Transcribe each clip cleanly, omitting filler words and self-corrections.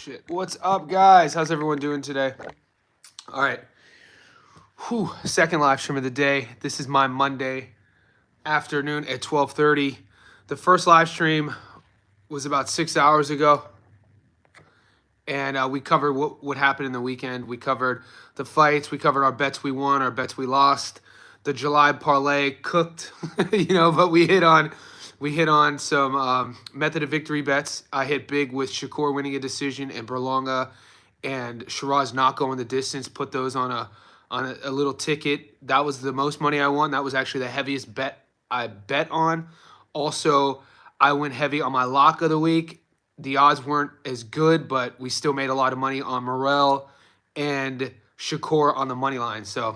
shit. What's up, guys? How's everyone doing today? All right. Second live stream of the day. This is my Monday afternoon at 12:30. The first live stream was about 6 hours ago. And we covered what happened in the weekend. We covered the fights. We covered our bets we won, our bets we lost. The July parlay cooked, but we hit on some method of victory bets. I hit big with Shakur winning a decision and Berlanga and Shiraz not going the distance. Put those on a little ticket. That was the most money I won. That was actually the heaviest bet I bet on. Also, I went heavy on my lock of the week. The odds weren't as good, but we still made a lot of money on Morel and Shakur on the money line. So,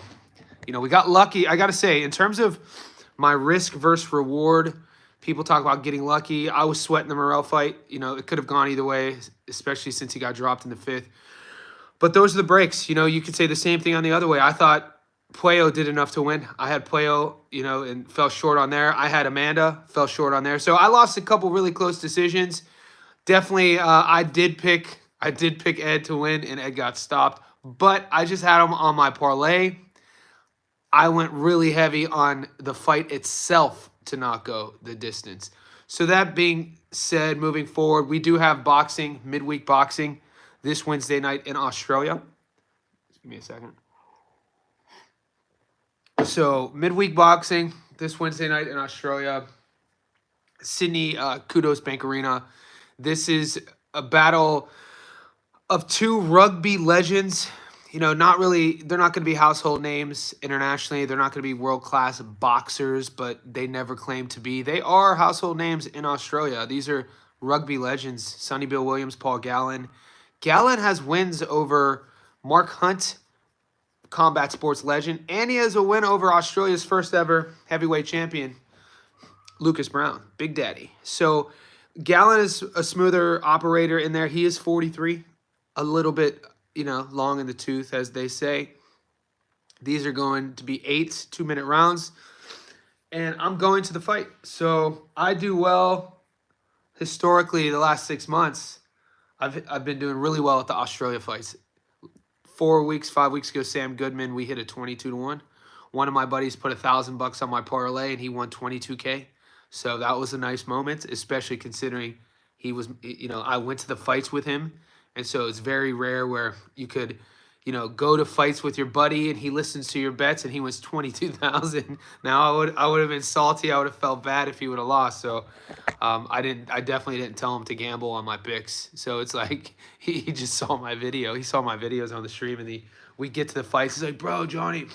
we got lucky. I got to say, in terms of my risk versus reward, people talk about getting lucky. I was sweating the Morel fight. It could have gone either way, especially since he got dropped in the fifth. But those are the breaks. You could say the same thing on the other way. I thought Pacquiao did enough to win. I had Pacquiao, and fell short on there. I had Amanda, fell short on there. So I lost a couple really close decisions. Definitely, I did pick Ed to win, and Ed got stopped. But I just had him on my parlay. I went really heavy on the fight itself to not go the distance. So that being said, moving forward, we do have boxing, midweek boxing, this Wednesday night in Australia. Just give me a second. So midweek boxing, this Wednesday night in Australia. Sydney Kudos Bank Arena. This is a battle of two rugby legends. Not really, they're not going to be household names internationally. They're not going to be world-class boxers, but they never claim to be. They are household names in Australia. These are rugby legends. Sonny Bill Williams, Paul Gallen. Gallen has wins over Mark Hunt, combat sports legend, and he has a win over Australia's first ever heavyweight champion, Lucas Brown, Big Daddy. So Gallen is a smoother operator in there. He is 43, a little bit, long in the tooth, as they say. These are going to be 8 2-minute rounds, and I'm going to the fight. So I do well historically the last 6 months. I've been doing really well at the Australia fights. 5 weeks ago, Sam Goodman, we hit a 22-1. One of my buddies put $1,000 on my parlay, and he won 22K. So that was a nice moment, especially considering he was, I went to the fights with him. And so it's very rare where you could, go to fights with your buddy and he listens to your bets and he wins 22,000. Now I would have been salty. I would have felt bad if he would have lost. So I definitely didn't tell him to gamble on my picks. So it's like he just saw my video. He saw my videos on the stream, and we get to the fights. He's like, "Bro, Johnny,"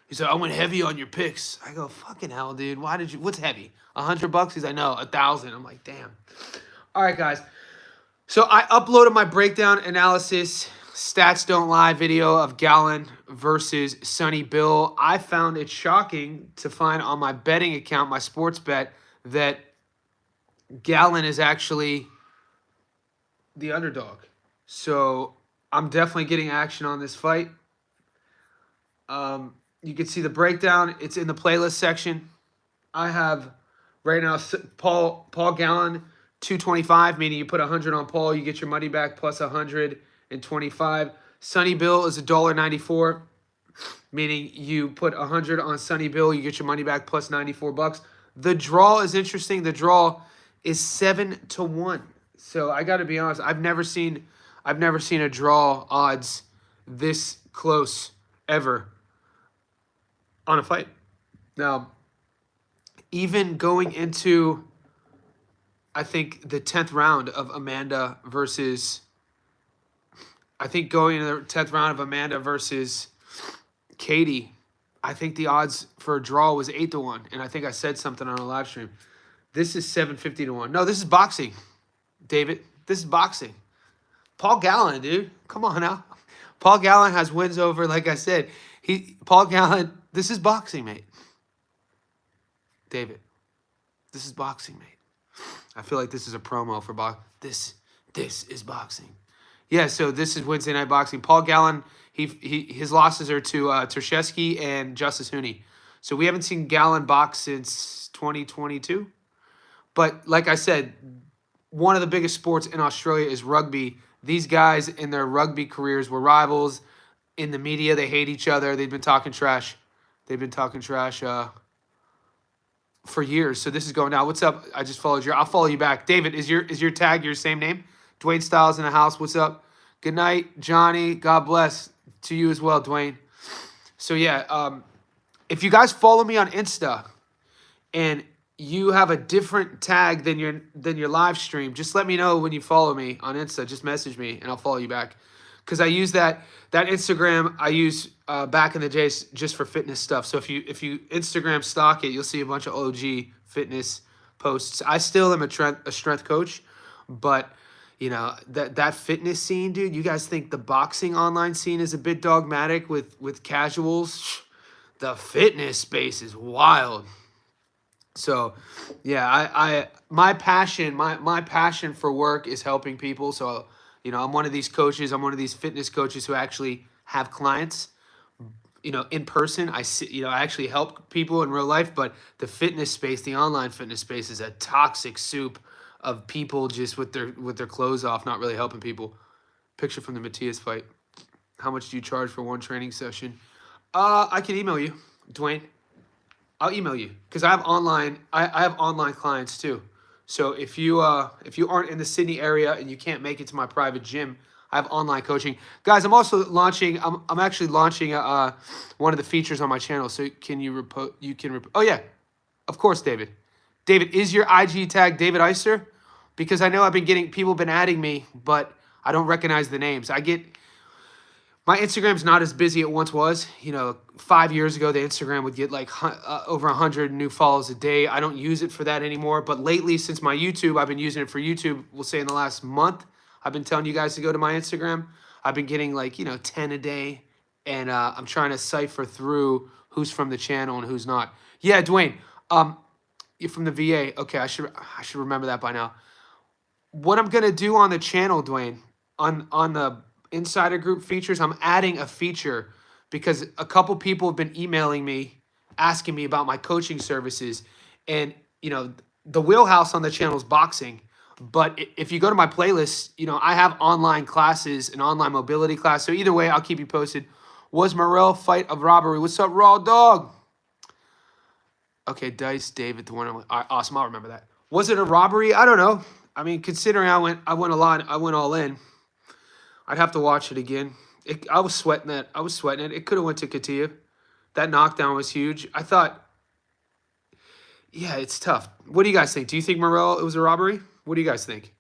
he said, "I went heavy on your picks." I go, "Fucking hell, dude. What's heavy? $100?" He's like, "No, 1,000." I'm like, "Damn." All right, guys. So I uploaded my breakdown analysis, stats don't lie video of Gallen versus Sonny Bill. I found it shocking to find on my betting account, my sports bet, that Gallen is actually the underdog. So I'm definitely getting action on this fight. You can see the breakdown. It's in the playlist section. I have right now Paul Gallen 225, meaning you put 100 on Paul, you get your money back plus 125. Sonny Bill is $1.94, meaning you put 100 on Sonny Bill, you get your money back plus $94. The draw is interesting. The draw is 7-1. So I got to be honest, I've never seen a draw odds this close ever on a fight. Now, even going into, I think, the 10th round of Amanda versus Katie, I think the odds for a draw was 8-1, and I think I said something on a live stream. This is 750-1. No, this is boxing, David. This is boxing. Paul Gallen, dude. Come on now. Paul Gallen has wins over, like I said. Paul Gallen, this is boxing, mate. David, this is boxing, mate. I feel like this is a promo for boxing. This is boxing. Yeah, so this is Wednesday night boxing. Paul Gallen, his losses are to Tershevsky and Justice Hooney. So we haven't seen Gallen box since 2022. But like I said, one of the biggest sports in Australia is rugby. These guys in their rugby careers were rivals. In the media, they hate each other. They've been talking trash. They've been talking trash for years. So this is going down. What's up? I just followed you. I'll follow you back. David, is your tag your same name? Dwayne Styles in the house. What's up? Good night, Johnny. God bless to you as well, Dwayne. So yeah, if you guys follow me on Insta and you have a different tag than your live stream, just let me know when you follow me on Insta. Just message me and I'll follow you back. Because I use that Instagram I use back in the days just for fitness stuff. So if you Instagram stalk it, you'll see a bunch of OG fitness posts. I still am a strength coach, but you know that fitness scene, dude. You guys think the boxing online scene is a bit dogmatic with casuals? The fitness space is wild. So, yeah, my passion for work is helping people. So, you know, I'm one of these coaches. I'm one of these fitness coaches who actually have clients, you know, in person. I actually help people in real life. But the fitness space, the online fitness space, is a toxic soup of people just with their clothes off, not really helping people. Picture from the Matias fight. How much do you charge for one training session? I can email you, Dwayne. I'll email you because I have online. I have online clients too. So if you aren't in the Sydney area and you can't make it to my private gym, I have online coaching, guys. I'm also launching. I'm actually launching one of the features on my channel. So can you Oh yeah, of course, David. David, is your IG tag David Icer? Because I know people have been adding me, but I don't recognize the names. My Instagram's not as busy as it once was. You know, 5 years ago, the Instagram would get like over 100 new follows a day. I don't use it for that anymore. But lately, since my YouTube, I've been using it for YouTube. We'll say in the last month, I've been telling you guys to go to my Instagram. I've been getting like, 10 a day. And I'm trying to cipher through who's from the channel and who's not. Yeah, Dwayne, you're from the VA. Okay, I should remember that by now. What I'm going to do on the channel, Dwayne, on the insider group features, I'm adding a feature because a couple people have been emailing me asking me about my coaching services. And the wheelhouse on the channel is boxing, but if you go to my playlist, I have online classes, an online mobility class. So either way, I'll keep you posted. Was Morrell fight of robbery? What's up, Raw Dog? Okay, Dice David, the one. All right, awesome, I'll remember that. Was it a robbery? I don't know. I mean, considering I went all in. I'd have to watch it again. I was sweating that. It could have went to Katia. That knockdown was huge. I thought, yeah, it's tough. What do you guys think? Do you think Morrell, it was a robbery? What do you guys think?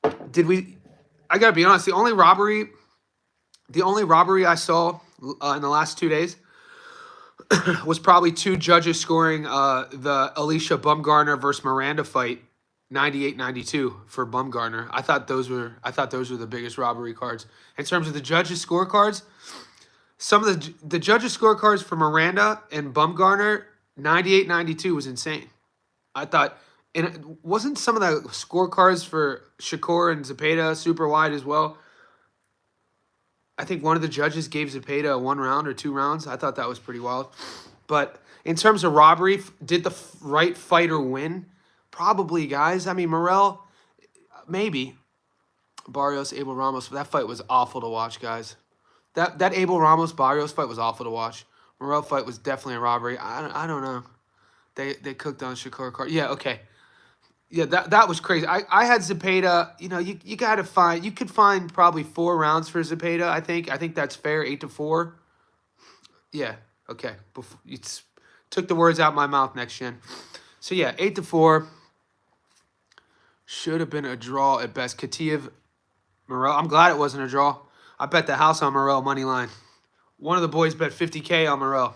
I gotta be honest, the only robbery I saw in the last 2 days was probably two judges scoring the Alicia Bumgarner versus Miranda fight. 98-92 for Bumgarner. I thought those were the biggest robbery cards. In terms of the judges' scorecards, some of the judges' scorecards for Miranda and Bumgarner, 98-92 was insane. I thought, and it wasn't some of the scorecards for Shakur and Zepeda super wide as well. I think one of the judges gave Zepeda 1 round or 2 rounds. I thought that was pretty wild. But in terms of robbery, did the right fighter win? Probably, guys. I mean, Morrell, maybe. Barios, Abel Ramos. That fight was awful to watch, guys. That Abel Ramos Barios fight was awful to watch. Morrell fight was definitely a robbery. I don't know. They cooked on Shakur card. Yeah, okay. Yeah, that was crazy. I had Zepeda. You got to find. You could find probably 4 rounds for Zepeda. I think that's fair. 8-4. Yeah. Okay. You took the words out of my mouth. Next gen. So yeah, 8-4. Should have been a draw at best. Katiev, Morrell. I'm glad it wasn't a draw. I bet the house on Morrell money line. One of the boys bet 50K on Morrell.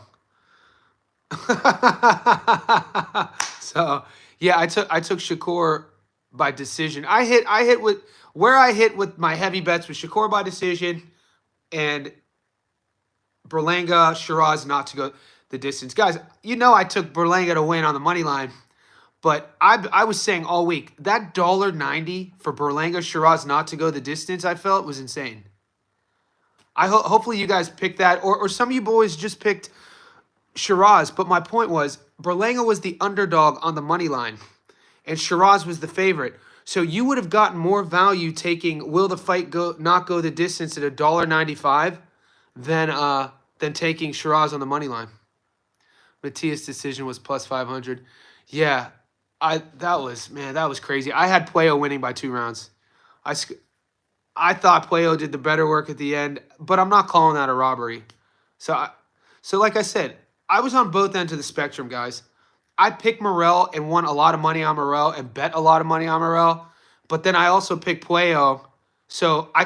So yeah, I took Shakur by decision. I hit with my heavy bets with Shakur by decision and Berlanga Shiraz not to go the distance. Guys, I took Berlanga to win on the money line. But I was saying all week, that $1.90 for Berlanga Shiraz not to go the distance, I felt was insane. Hopefully you guys picked that, or some of you boys just picked Shiraz. But my point was, Berlanga was the underdog on the money line. and Shiraz was the favorite. So you would have gotten more value taking will the fight not go the distance at $1.95 than taking Shiraz on the money line. Matias' decision was plus 500. Yeah, that was crazy. I had Pacquiao winning by 2 rounds. I thought Pacquiao did the better work at the end, but I'm not calling that a robbery. So like I said, I was on both ends of the spectrum, guys. I picked Morrell and won a lot of money on Morrell and bet a lot of money on Morrell, but then I also picked Pacquiao. So I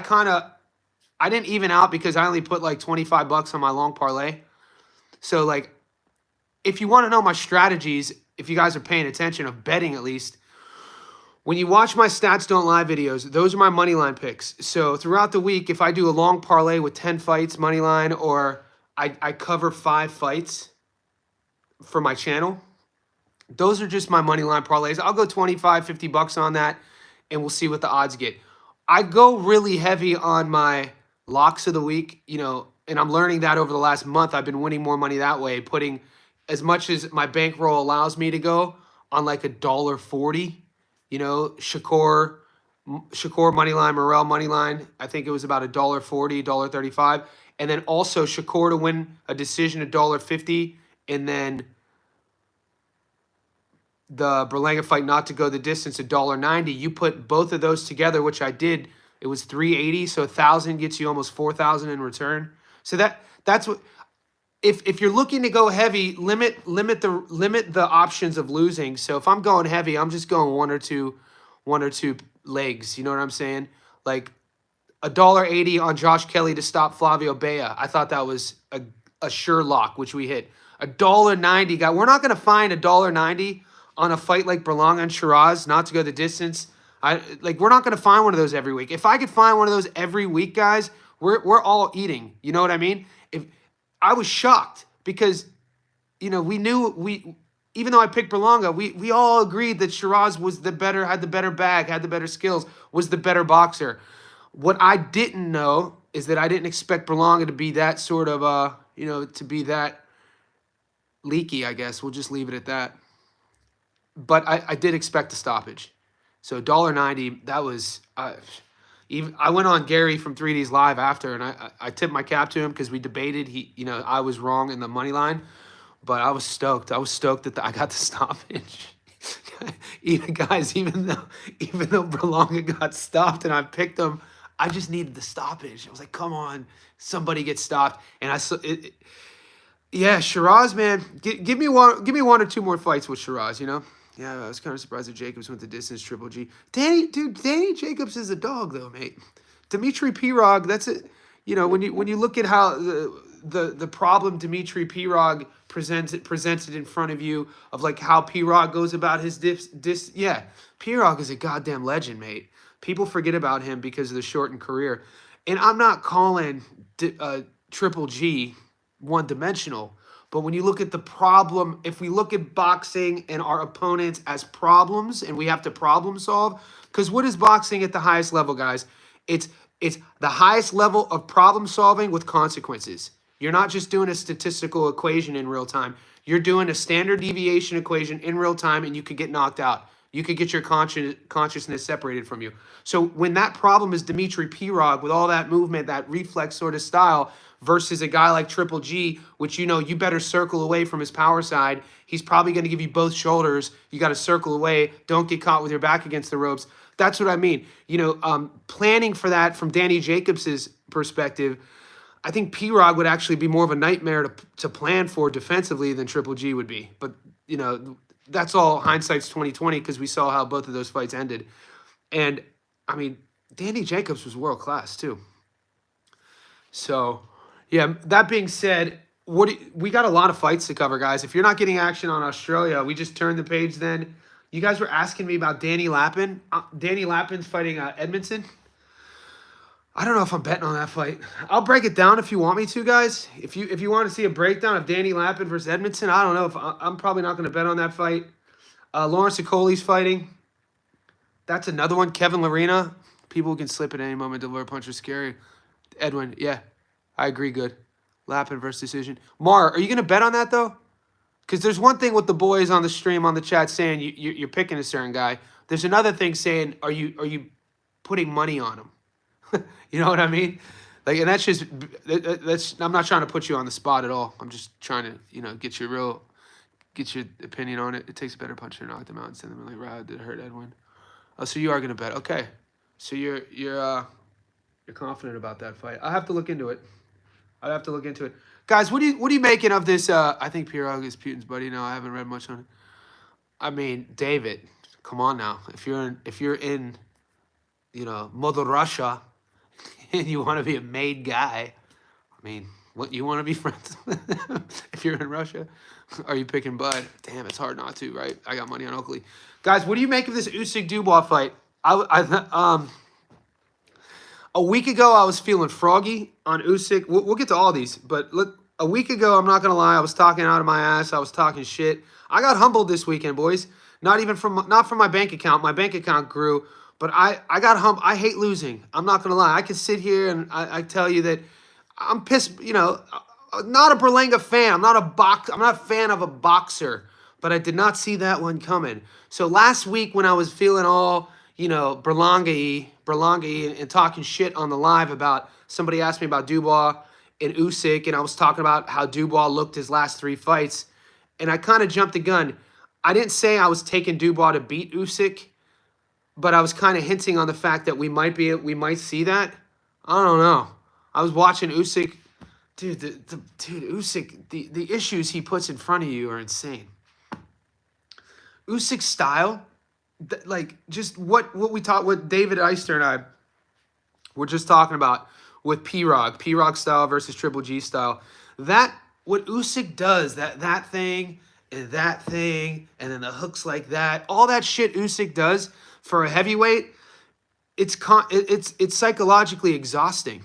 didn't even out because I only put like $25 on my long parlay. So like, if you want to know my strategies, if you guys are paying attention of betting at least, when you watch my Stats Don't Lie videos, those are my money line picks. So throughout the week, if I do a long parlay with 10 fights money line, or I cover 5 fights for my channel, those are just my money line parlays. I'll go 25, $50 on that, and we'll see what the odds get. I go really heavy on my locks of the week, and I'm learning that over the last month. I've been winning more money that way, putting as much as my bankroll allows me to go on like $1.40. Shakur money line, Morrell money line. I think it was about $1.40, $1.35, and then also Shakur to win a decision $1.50, and then the Berlanga fight not to go the distance $1.90. You put both of those together, which I did. It was $3.80, so 1,000 gets you almost 4,000 in return. So that's what. If you're looking to go heavy, limit the options of losing. So if I'm going heavy, I'm just going one or two legs. You know what I'm saying? Like $1.80 on Josh Kelly to stop Flavio Bea. I thought that was a sure lock, which we hit. $1.90, guy. We're not gonna find $1.90 on a fight like Berlanga and Shiraz not to go the distance. We're not gonna find one of those every week. If I could find one of those every week, guys, we're all eating. You know what I mean? I was shocked because, we knew even though I picked Berlanga, we all agreed that Shiraz was had the better bag, had the better skills, was the better boxer. What I didn't know is that I didn't expect Berlanga to be that sort of, to be that leaky, I guess. We'll just leave it at that. But I did expect a stoppage. So $1.90, that was... I went on Gary from 3D's Live after, and I tipped my cap to him because we debated. I was wrong in the money line, but I was stoked. I was stoked that I got the stoppage. even though Berlanga got stopped and I picked him, I just needed the stoppage. I was like, come on, somebody get stopped. And yeah, Shiraz, man, give me one or two more fights with Shiraz, Yeah, I was kind of surprised that Jacobs went the distance, Triple G. Danny Jacobs is a dog, though, mate. Dimitri Pirog, that's it. When you look at how the problem Dimitri Pirog presented in front of you of like how Pirog goes about his yeah, Pirog is a goddamn legend, mate. People forget about him because of the shortened career, and I'm not calling Triple G one-dimensional. But when you look at the problem, if we look at boxing and our opponents as problems and we have to problem solve, because what is boxing at the highest level, guys? It's the highest level of problem solving with consequences. You're not just doing a statistical equation in real time. You're doing a standard deviation equation in real time, and you could get knocked out. You could get your consciousness separated from you. So when that problem is Dimitri Pirog with all that movement, that reflex sort of style, versus a guy like Triple G, which you better circle away from his power side. He's probably going to give you both shoulders. You got to circle away. Don't get caught with your back against the ropes. That's what I mean. Planning for that from Danny Jacobs' perspective, I think Pirog would actually be more of a nightmare to plan for defensively than Triple G would be. But, that's all hindsight's 2020 because we saw how both of those fights ended. And, I mean, Danny Jacobs was world-class too. So... yeah, that being said, we got a lot of fights to cover, guys. If you're not getting action on Australia, we just turned the page then. You guys were asking me about Danny Lappin. Danny Lappin's fighting Edmondson. I don't know if I'm betting on that fight. I'll break it down if you want me to, guys. If you want to see a breakdown of Danny Lappin versus Edmondson, I don't know. I'm probably not going to bet on that fight. Lawrence Okoli's fighting. That's another one. Kevin Larena. People who can slip at any moment. Deliver punch are scary. Edwin, yeah. I agree, good. Lappin versus decision. Mar, are you going to bet on that, though? Because there's one thing with the boys on the stream, on the chat, saying you're picking a certain guy. There's another thing saying, are you putting money on him? You know what I mean? Like, and that's just that's. I'm not trying to put you on the spot at all. I'm just trying to get your opinion on it. It takes a better puncher to knock them out and send them like ride that hurt Edwin. Oh, so you are gonna bet? Okay, so you're confident about that fight. I have to look into it. I'd have to look into it. Guys, what are you making of this? I think Pirog is Putin's buddy now. I haven't read much on it. I mean, David, come on now. If you're in Mother Russia, and you want to be a made guy, I mean, what you want to be friends with? If you're in Russia, are you picking Bud? Damn, it's hard not to, right? I got money on Oakley. Guys, what do you make of this Usyk Dubois fight? A week ago, I was feeling froggy on Usyk. We'll get to all these, but look, a week ago, I'm not gonna lie, I was talking out of my ass. I was talking shit. I got humbled this weekend, boys. Not from my bank account. My bank account grew, but I got humbled. I hate losing. I'm not gonna lie. I can sit here and I tell you that I'm pissed. Not a Berlanga fan. I'm not a fan of a boxer, but I did not see that one coming. So last week when I was feeling all Berlanga-y and talking shit on the live about, somebody asked me about Dubois and Usyk, and I was talking about how Dubois looked his last 3 fights, and I kind of jumped the gun. I didn't say I was taking Dubois to beat Usyk, but I was kind of hinting on the fact that we might see that. I don't know. I was watching Usyk, dude. Usyk, the issues he puts in front of you are insane. Usyk's style, like just what David Eister and I were just talking about with P-Rog style versus Triple G style. That what Usyk does, that thing, and then the hooks like that, all that shit Usyk does for a heavyweight, it's psychologically exhausting.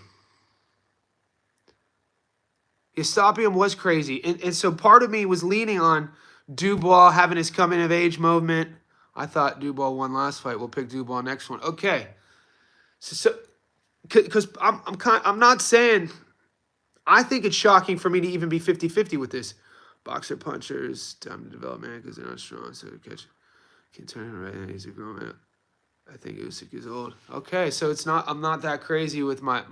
His stopping him was crazy, and so part of me was leaning on Dubois having his coming of age moment. I thought Dubois won last fight. We'll pick Dubois next one. Okay, so because I'm not saying, I think it's shocking for me to even be 50-50 with this. Boxer punchers, time to develop, man, because they're not strong. So catch, can turn it right. He's a grown man. I think Usyk is old. Okay, so I'm not that crazy with my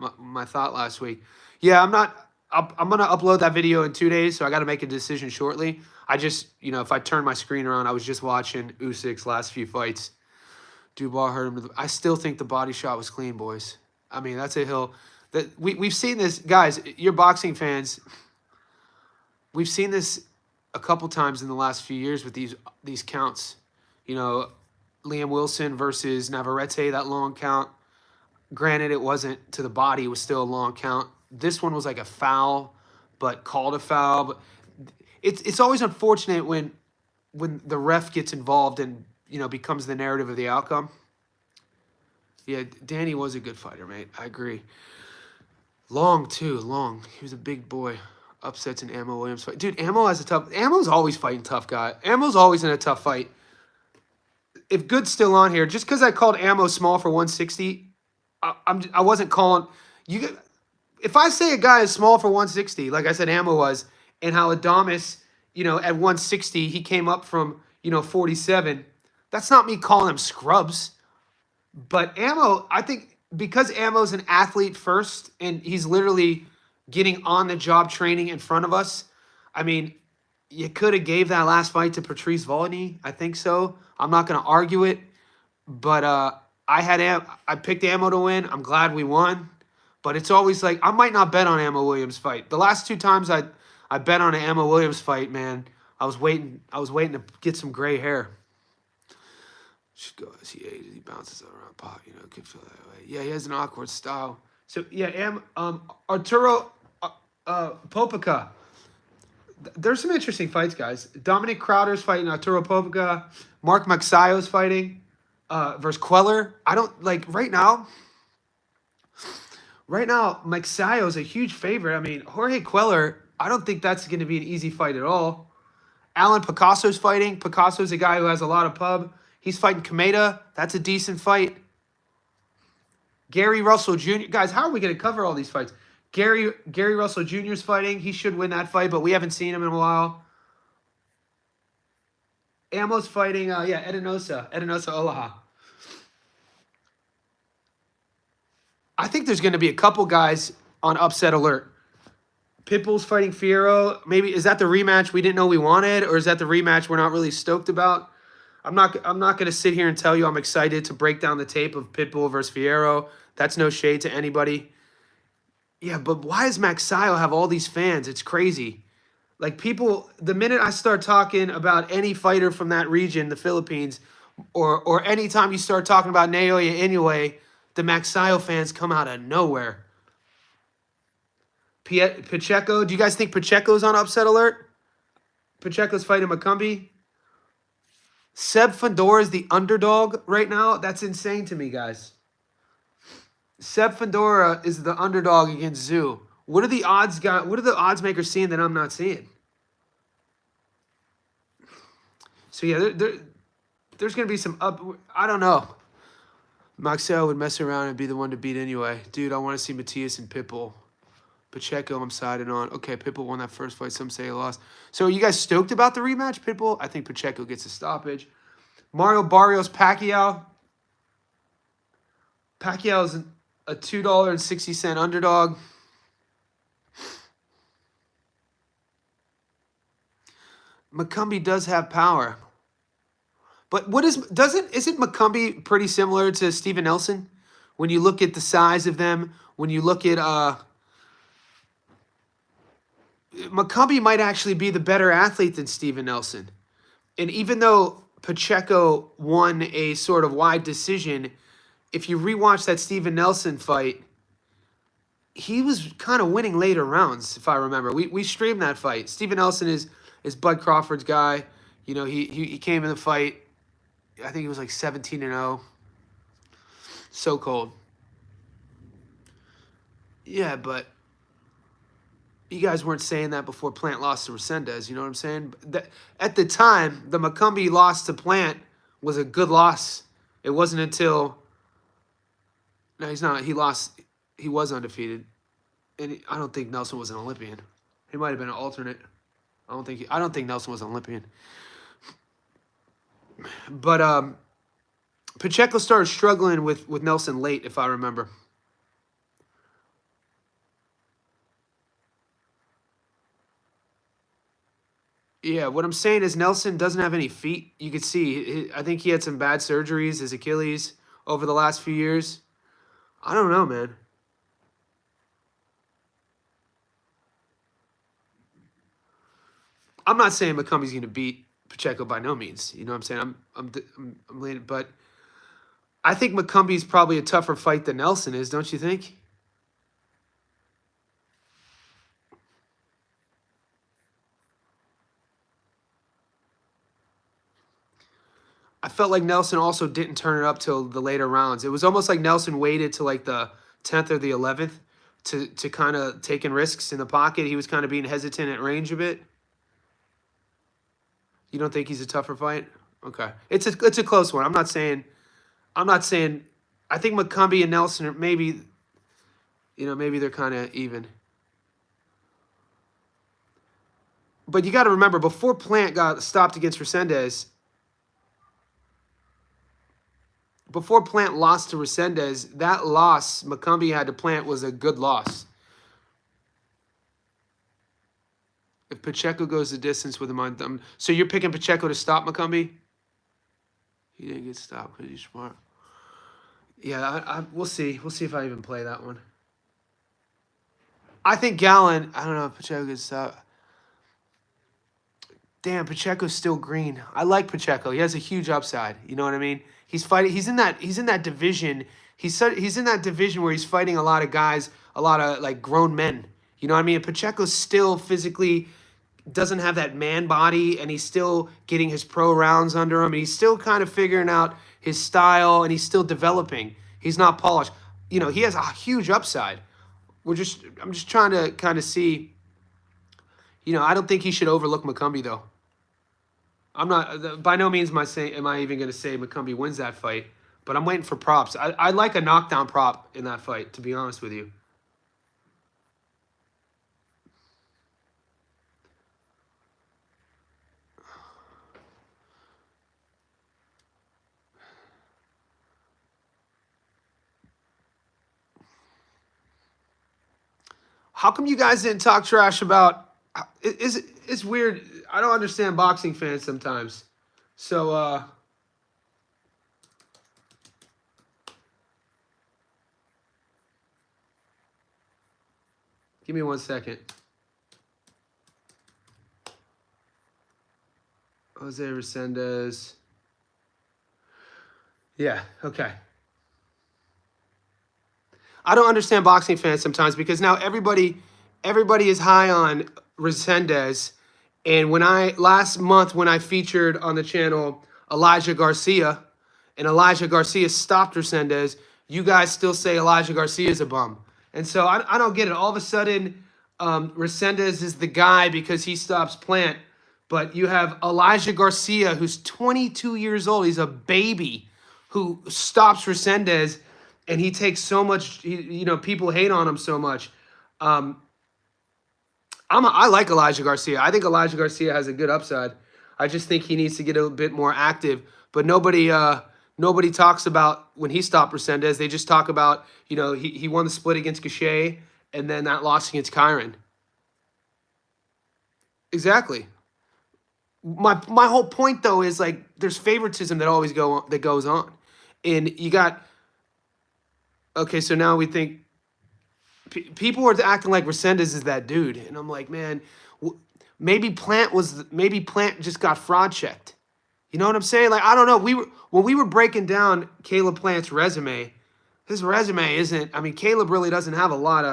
thought last week. Yeah, I'm gonna upload that video in 2 days, so I got to make a decision shortly. I just, if I turn my screen around, I was just watching Usyk's last few fights. Dubois hurt him. I still think the body shot was clean, boys. I mean, that's a hill. That we've seen this, guys. You're boxing fans. We've seen this a couple times in the last few years with these counts. Liam Wilson versus Navarrete, that long count. Granted, it wasn't to the body; it was still a long count. This one was like a foul, but called a foul. But it's always unfortunate when the ref gets involved and becomes the narrative of the outcome. Yeah, Danny was a good fighter, mate. I agree. Long too, long. He was a big boy. Upsets in Ammo Williams fight. Dude, Ammo's always fighting tough guy. Ammo's always in a tough fight. If Good's still on here, just because I called Ammo small for 160, I wasn't calling you. If I say a guy is small for 160, like I said Ammo was, and how Adamas, at 160, he came up from 47. That's not me calling him scrubs. But Ammo, I think because Ammo's an athlete first, and he's literally getting on the job training in front of us. I mean, you could have gave that last fight to Patrice Volney. I think so. I'm not going to argue it, but I picked Ammo to win. I'm glad we won, but it's always like I might not bet on Ammo Williams fight. The last 2 times I bet on an Ammo Williams fight, man, I was waiting to get some gray hair. Should go as he ages, he bounces around pot, could feel that way. Yeah, he has an awkward style. So yeah, Arturo Popica. There's some interesting fights, guys. Dominic Crowder's fighting Arturo Popica. Mark Magsayo's fighting versus Queller. I don't like right now. Right now, Magsayo's a huge favorite. I mean, Jorge Queller, I don't think that's going to be an easy fight at all. Alan Picasso's fighting. Picasso's a guy who has a lot of pub. He's fighting Kameda. That's a decent fight. Gary Russell Jr. Guys, how are we going to cover all these fights? Gary Russell Jr.'s fighting. He should win that fight, but we haven't seen him in a while. Amo's fighting, Edinosa Olaha. I think there's going to be a couple guys on upset alert. Pitbull's fighting Fierro. Maybe is that the rematch we didn't know we wanted, or is that the rematch we're not really stoked about? I'm not going to sit here and tell you I'm excited to break down the tape of Pitbull versus Fierro. That's no shade to anybody. Yeah, but why does Maxio have all these fans? It's crazy. Like people, the minute I start talking about any fighter from that region, the Philippines, or anytime you start talking about Naoya Inoue, the Maxio fans come out of nowhere. Pacheco, do you guys think Pacheco's on upset alert? Pacheco's fighting McCumbee. Seb Fandor is the underdog right now. That's insane to me, guys. Seb Fandora is the underdog against Zoo. What are the odds what are the odds makers seeing that I'm not seeing? So yeah, there's gonna be some up. I don't know. Maxell would mess around and be the one to beat anyway. Dude, I want to see Matias and Pitbull. Pacheco, I'm siding on. Okay, Pitbull won that first fight. Some say he lost. So are you guys stoked about the rematch, Pitbull? I think Pacheco gets a stoppage. Mario Barrios, Pacquiao. Pacquiao's a $2.60 underdog. McCumbee does have power. But isn't McCumbee pretty similar to Steven Nelson? When you look at the size of them, when you look at McCumbee might actually be the better athlete than Steven Nelson. And even though Pacheco won a sort of wide decision, if you rewatch that Steven Nelson fight, he was kind of winning later rounds, if I remember. We streamed that fight. Steven Nelson is Bud Crawford's guy. You know, he came in the fight, I think he was like 17-0. So cold. Yeah, but you guys weren't saying that before Plant lost to Resendez. You know what I'm saying? At the time, the McCumbee loss to Plant was a good loss. It wasn't until... No, he's not. He lost. He was undefeated. And I don't think Nelson was an Olympian. He might have been an alternate. I don't think Nelson was an Olympian. But Pacheco started struggling with Nelson late, if I remember. Yeah, what I'm saying is Nelson doesn't have any feet. You could see. I think he had some bad surgeries, his Achilles, over the last few years. I don't know, man. I'm not saying McCumbie's going to beat Pacheco by no means. You know what I'm saying? I'm leaning, but I think McCumbie's probably a tougher fight than Nelson is, don't you think? I felt like Nelson also didn't turn it up till the later rounds. It was almost like Nelson waited till like the 10th or the 11th to kind of taking risks in the pocket. He was kind of being hesitant at range a bit. You don't think he's a tougher fight? Okay. It's a close one. I'm not saying I think McCumbee and Nelson are maybe they're kind of even. But you got to remember, before Plant got stopped against Resendez, before Plant lost to Resendez, that loss McCumbee had to Plant was a good loss. If Pacheco goes the distance with him on so you're picking Pacheco to stop McCumbee? He didn't get stopped because he's smart. Yeah, we'll see. We'll see if I even play that one. I think Gallen, I don't know if Pacheco gets stopped. Damn, Pacheco's still green. I like Pacheco. He has a huge upside. You know what I mean? He's fighting. He's in that division. He's in that division where he's fighting a lot of guys, a lot of like grown men. You know what I mean? And Pacheco still physically doesn't have that man body, and he's still getting his pro rounds under him, and he's still kind of figuring out his style, and he's still developing. He's not polished. You know, he has a huge upside. I'm just trying to kind of see. You know, I don't think he should overlook McCumbee though. I'm not, by no means am I even going to say McCumbee wins that fight, but I'm waiting for props. I like a knockdown prop in that fight, to be honest with you. How come you guys didn't talk trash about? It's weird. I don't understand boxing fans sometimes. So give me 1 second. Jose Resendez. Yeah, okay. I don't understand boxing fans sometimes because now everybody is high on Resendez. And last month when I featured on the channel Elijah Garcia, and Elijah Garcia stopped Resendez, you guys still say Elijah Garcia is a bum. And so I don't get it. All of a sudden, Resendez is the guy because he stops Plant. But you have Elijah Garcia, who's 22 years old. He's a baby who stops Resendez, and he takes so much, people hate on him so much. I like Elijah Garcia. I think Elijah Garcia has a good upside. I just think he needs to get a bit more active. But nobody talks about when he stopped Resendez. They just talk about, he won the split against Gachet and then that loss against Kyron. Exactly. My whole point though is like there's favoritism that goes on. And you got okay, so now we think people are acting like Resendez is that dude, and I'm like, man, maybe Plant just got fraud checked. You know what I'm saying? Like, I don't know. When we were breaking down Caleb Plant's resume, his resume isn't. I mean, Caleb really doesn't have a lot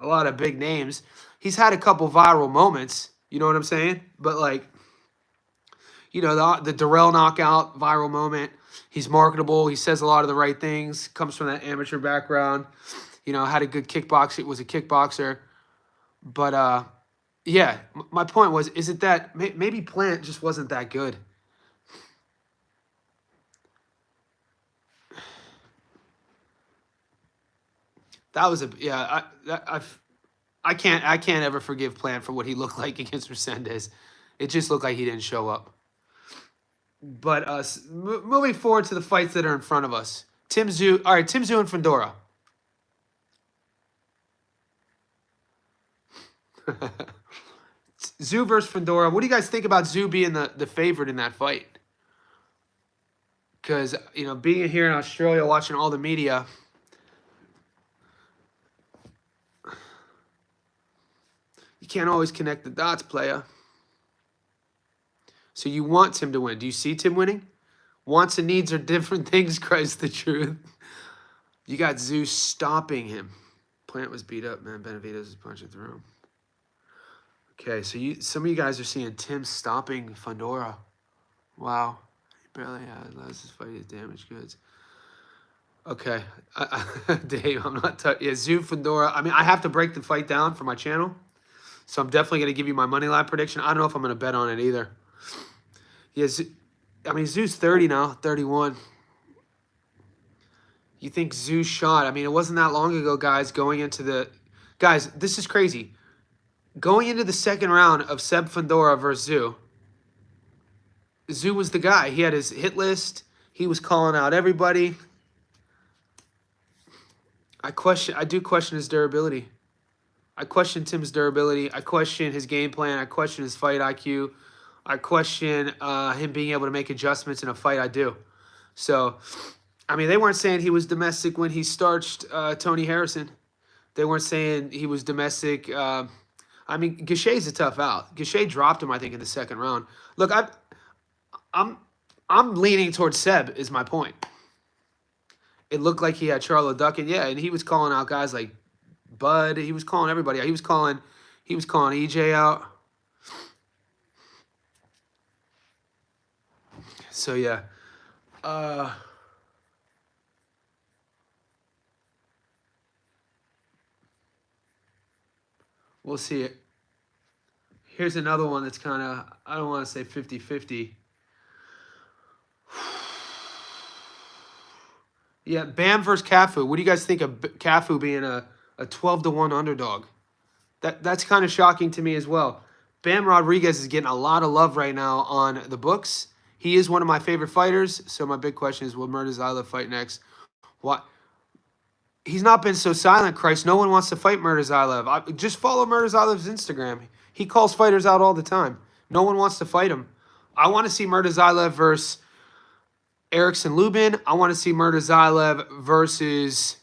of big names. He's had a couple viral moments. You know what I'm saying? But like, the Darrell knockout viral moment. He's marketable. He says a lot of the right things. Comes from that amateur background. Had a good kickboxer. Was a kickboxer. But yeah, my point was, is it that maybe Plant just wasn't that good? That was I can't ever forgive Plant for what he looked like against Resendez. It just looked like he didn't show up. But moving forward to the fights that are in front of us. Tim Tszyu and Fundora. Tszyu versus Fundora. What do you guys think about Tszyu being the favorite in that fight? Because, being here in Australia, watching all the media, you can't always connect the dots, playa. So you want Tim to win. Do you see Tim winning? Wants and needs are different things, Christ the truth. You got Tszyu stopping him. Plant was beat up, man. Benavidez was punching through him. Okay, so some of you guys are seeing Tim stopping Fundora. Wow. He barely allows his fight his damaged goods. Okay. Dave, I'm not touching. Yeah, Tszyu, Fundora. I mean, I have to break the fight down for my channel. So I'm definitely going to give you my money line prediction. I don't know if I'm going to bet on it either. Yeah, Tszyu's 30 now, 31. You think Tszyu shot? I mean, it wasn't that long ago, guys, Guys, this is crazy. Going into the second round of Seb Fundora versus Tszyu, Tszyu was the guy. He had his hit list. He was calling out everybody. I do question his durability. I question Tim's durability. I question his game plan. I question his fight IQ. I question him being able to make adjustments in a fight. I do. So, I mean, they weren't saying he was domestic when he starched Tony Harrison. They weren't saying he was domestic. I mean, Gachet's a tough out. Gachet dropped him, I think, in the second round. Look, I'm leaning towards Seb. Is my point. It looked like he had Charlo ducking, yeah, and he was calling out guys like Bud. He was calling everybody out. He was calling EJ out. So yeah, we'll see it. Here's another one that's kind of, I don't want to say 50-50. Yeah, Bam versus Cafu. What do you guys think of Cafu being a 12-1 underdog? That's kind of shocking to me as well. Bam Rodriguez is getting a lot of love right now on the books. He is one of my favorite fighters. So my big question is, will Murtaza fight next? What? He's not been so silent, Christ. No one wants to fight Murtazaev. Just follow Murtazalev's Instagram. He calls fighters out all the time. No one wants to fight him. I want to see Murtazaev versus Erickson Lubin. I want to see Murtazaev versus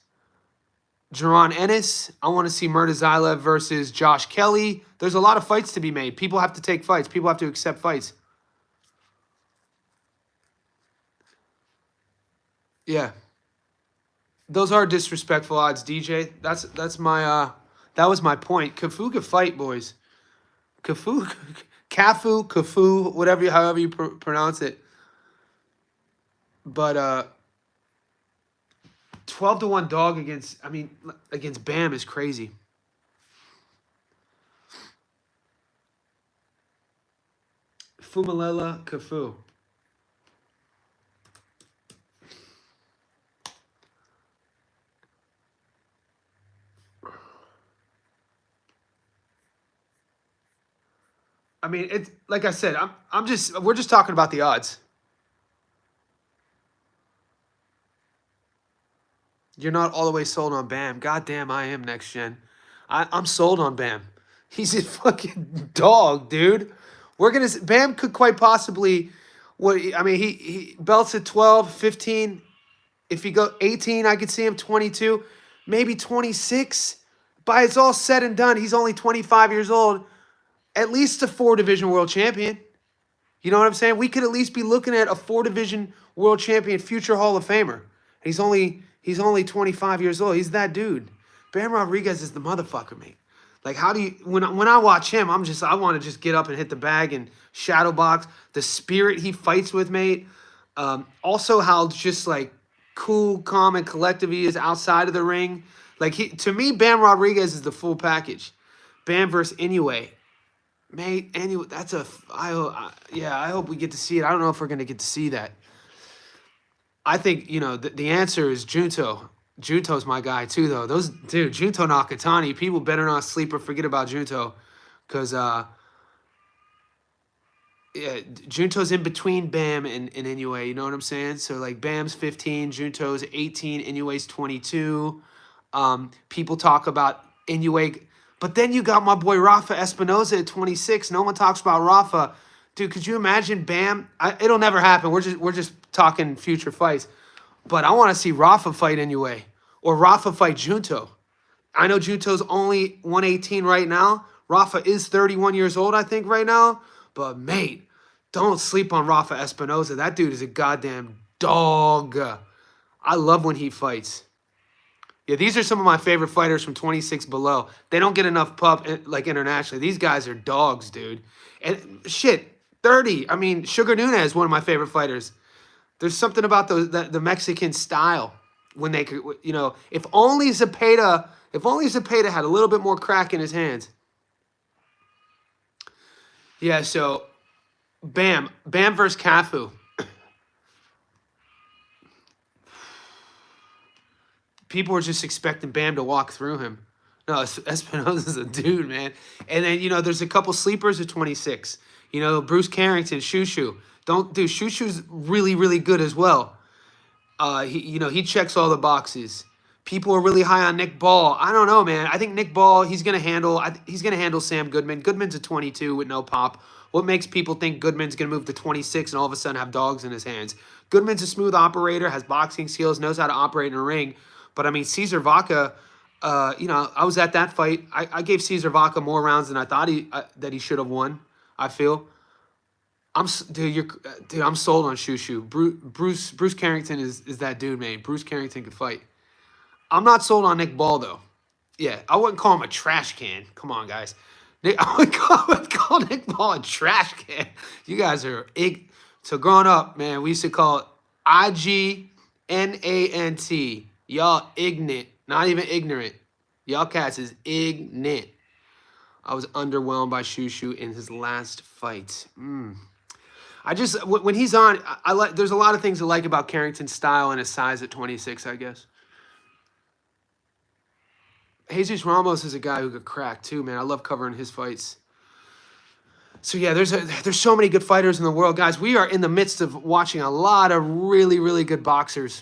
Jaron Ennis. I want to see Murtazaev versus Josh Kelly. There's a lot of fights to be made. People have to take fights. People have to accept fights. Yeah. Those are disrespectful odds, DJ. That's my that was my point. Cafu could fight, boys. Cafu, whatever, however you pronounce it. But 12-1 dog against Bam is crazy. Fumalela Cafu. I mean, it's like I said, we're just talking about the odds. You're not all the way sold on Bam. God damn, I am next gen. I'm sold on Bam. He's a fucking dog, dude. Bam could quite possibly he belts at 12, 15. If he go 18, I could see him 22, maybe 26. By it's all said and done, he's only 25 years old. At least a 4-division world champion. You know what I'm saying? We could at least be looking at a 4-division world champion, future Hall of Famer. He's only 25 years old. He's that dude. Bam Rodriguez is the motherfucker, mate. Like, how do you when I watch him, I want to just get up and hit the bag and shadow box. The spirit he fights with, mate. Also how just like cool, calm, and collective he is outside of the ring. Like to me, Bam Rodriguez is the full package. Bam versus Inoue. Mate, anyway, I hope we get to see it. I don't know if we're going to get to see that. I think, the answer is Junto. Junto's my guy, too, though. Junto Nakatani, people better not sleep or forget about Junto. Because, Junto's in between Bam and Inoue, you know what I'm saying? So, like, Bam's 15, Junto's 18, Inoue's 22. People talk about Inoue. But then you got my boy Rafa Espinoza at 26. No one talks about Rafa. Dude, could you imagine Bam? It'll never happen. We're just talking future fights. But I want to see Rafa fight Inoue or Rafa fight Junto. I know Junto's only 118 right now. Rafa is 31 years old, I think, right now. But, mate, don't sleep on Rafa Espinoza. That dude is a goddamn dog. I love when he fights. Yeah, these are some of my favorite fighters from 26 below. They don't get enough pub like internationally. These guys are dogs, dude. And shit, 30. I mean, Sugar Nunez is one of my favorite fighters. There's something about the Mexican style when they could, if only Zepeda had a little bit more crack in his hands. Yeah, so Bam versus Cafu. People were just expecting Bam to walk through him. No, Espinoza's a dude, man. And then, there's a couple sleepers at 26. Bruce Carrington, Shushu. Shushu's really, really good as well. He checks all the boxes. People are really high on Nick Ball. I don't know, man. I think Nick Ball, he's gonna handle Sam Goodman. Goodman's a 22 with no pop. What makes people think Goodman's gonna move to 26 and all of a sudden have dogs in his hands? Goodman's a smooth operator, has boxing skills, knows how to operate in a ring. But I mean, Cesar Vaca, I was at that fight. I gave Cesar Vaca more rounds than I thought that he should have won. I feel. I'm sold on Shushu. Bruce Carrington is that dude, man. Bruce Carrington can fight. I'm not sold on Nick Ball though. Yeah, I wouldn't call him a trash can. Come on, guys. I would call Nick Ball a trash can. You guys are so growing up, man. We used to call it IGNANT. Y'all ignorant, not even ignorant. Y'all cats is ignorant. I was underwhelmed by Shushu in his last fight. When he's on, I like. There's a lot of things I like about Carrington's style and his size at 26, I guess. Jesus Ramos is a guy who could crack too, man. I love covering his fights. So yeah, there's so many good fighters in the world, guys. We are in the midst of watching a lot of really, really good boxers.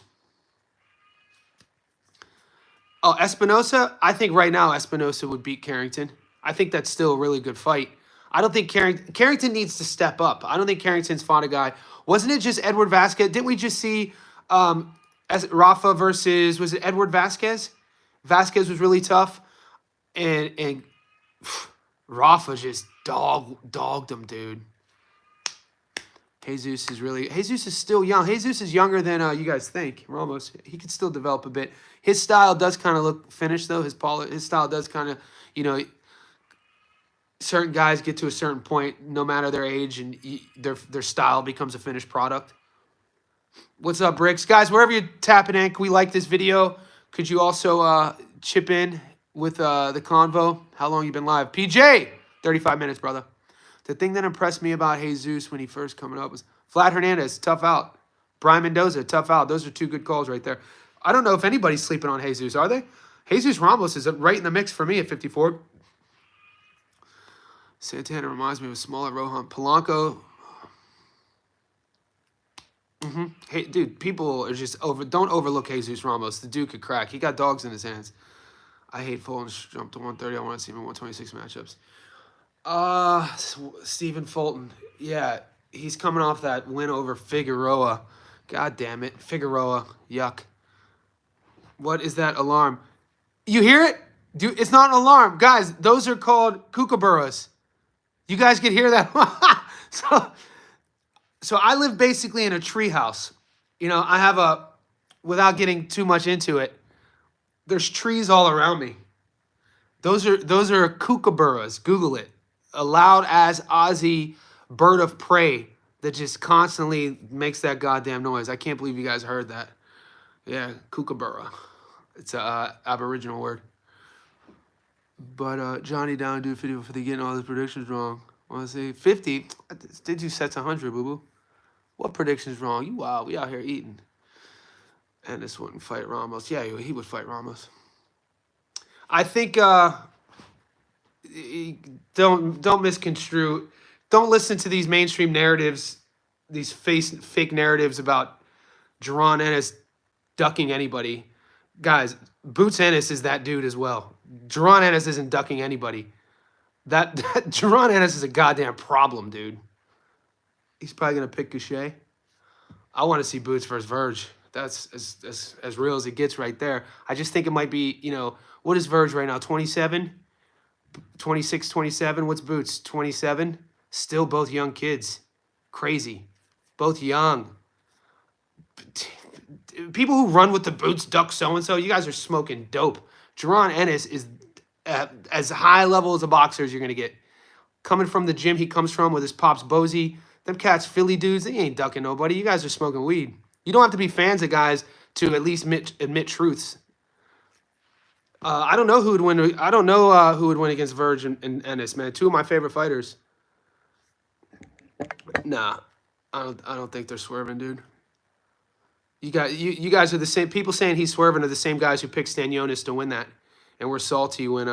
Oh, Espinosa. I think right now Espinosa would beat Carrington. I think that's still a really good fight. I don't think Carrington needs to step up. I don't think Carrington's fought a guy. Wasn't it just Edward Vasquez? Didn't we just see as Rafa versus, was it Edward Vasquez? Vasquez was really tough, and Rafa just dogged him, dude. Jesus is still young. Jesus is younger than you guys think. Ramos, he could still develop a bit. His style does kind of look finished though. His style does kind of, certain guys get to a certain point, no matter their age, and their style becomes a finished product. What's up, Bricks? Guys, wherever you're tapping in, can we like this video? Could you also chip in with the convo? How long you been live? PJ, 35 minutes, brother. The thing that impressed me about Jesus when he first coming up was Vlad Hernandez, tough out. Brian Mendoza, tough out. Those are two good calls right there. I don't know if anybody's sleeping on Jesus, are they? Jesus Ramos is right in the mix for me at 54. Santana reminds me of a smaller Rohan. Polanco. Hey, dude, people are just don't overlook Jesus Ramos. The dude could crack. He got dogs in his hands. I hate Fulton's jump to 130. I want to see him in 126 matchups. Stephen Fulton. Yeah, he's coming off that win over Figueroa. God damn it. Figueroa. Yuck. What is that alarm? You hear it? Dude, it's not an alarm. Guys, those are called kookaburras. You guys can hear that? So I live basically in a tree house. I have without getting too much into it, there's trees all around me. Those are kookaburras. Google it. A loud ass Aussie bird of prey that just constantly makes that goddamn noise. I can't believe you guys heard that. Yeah, kookaburra. It's a Aboriginal word. But Johnny down do 50 for the getting all his predictions wrong. I want to say 50. Did you set 100, boo boo? What predictions wrong? You wild. We out here eating. And this wouldn't fight Ramos. Yeah, he would fight Ramos. I think don't misconstrue. Don't listen to these mainstream narratives, these fake narratives about Jaron Ennis ducking anybody. Guys, Boots Ennis is that dude as well. Jaron Ennis isn't ducking anybody. That Jaron Ennis is a goddamn problem, dude. He's probably going to pick Goucher. I want to see Boots versus Verge. That's as real as it gets right there. I just think it might be, what is Verge right now? 27? 26, 27? What's Boots? 27? Still both young kids. Crazy. Both young. People who run with the Boots duck so-and-so, you guys are smoking dope. Jaron Ennis is as high level as a boxer as you're going to get. Coming from the gym he comes from with his pops Bozy, them cats Philly dudes, they ain't ducking nobody. You guys are smoking weed. You don't have to be fans of guys to at least admit truths. I don't know who would win. I don't know who would win against Verge and Ennis, man. Two of my favorite fighters. Nah, I don't think they're swerving, dude. You guys are the same. People saying he's swerving are the same guys who picked Stanionis to win that, and we're salty when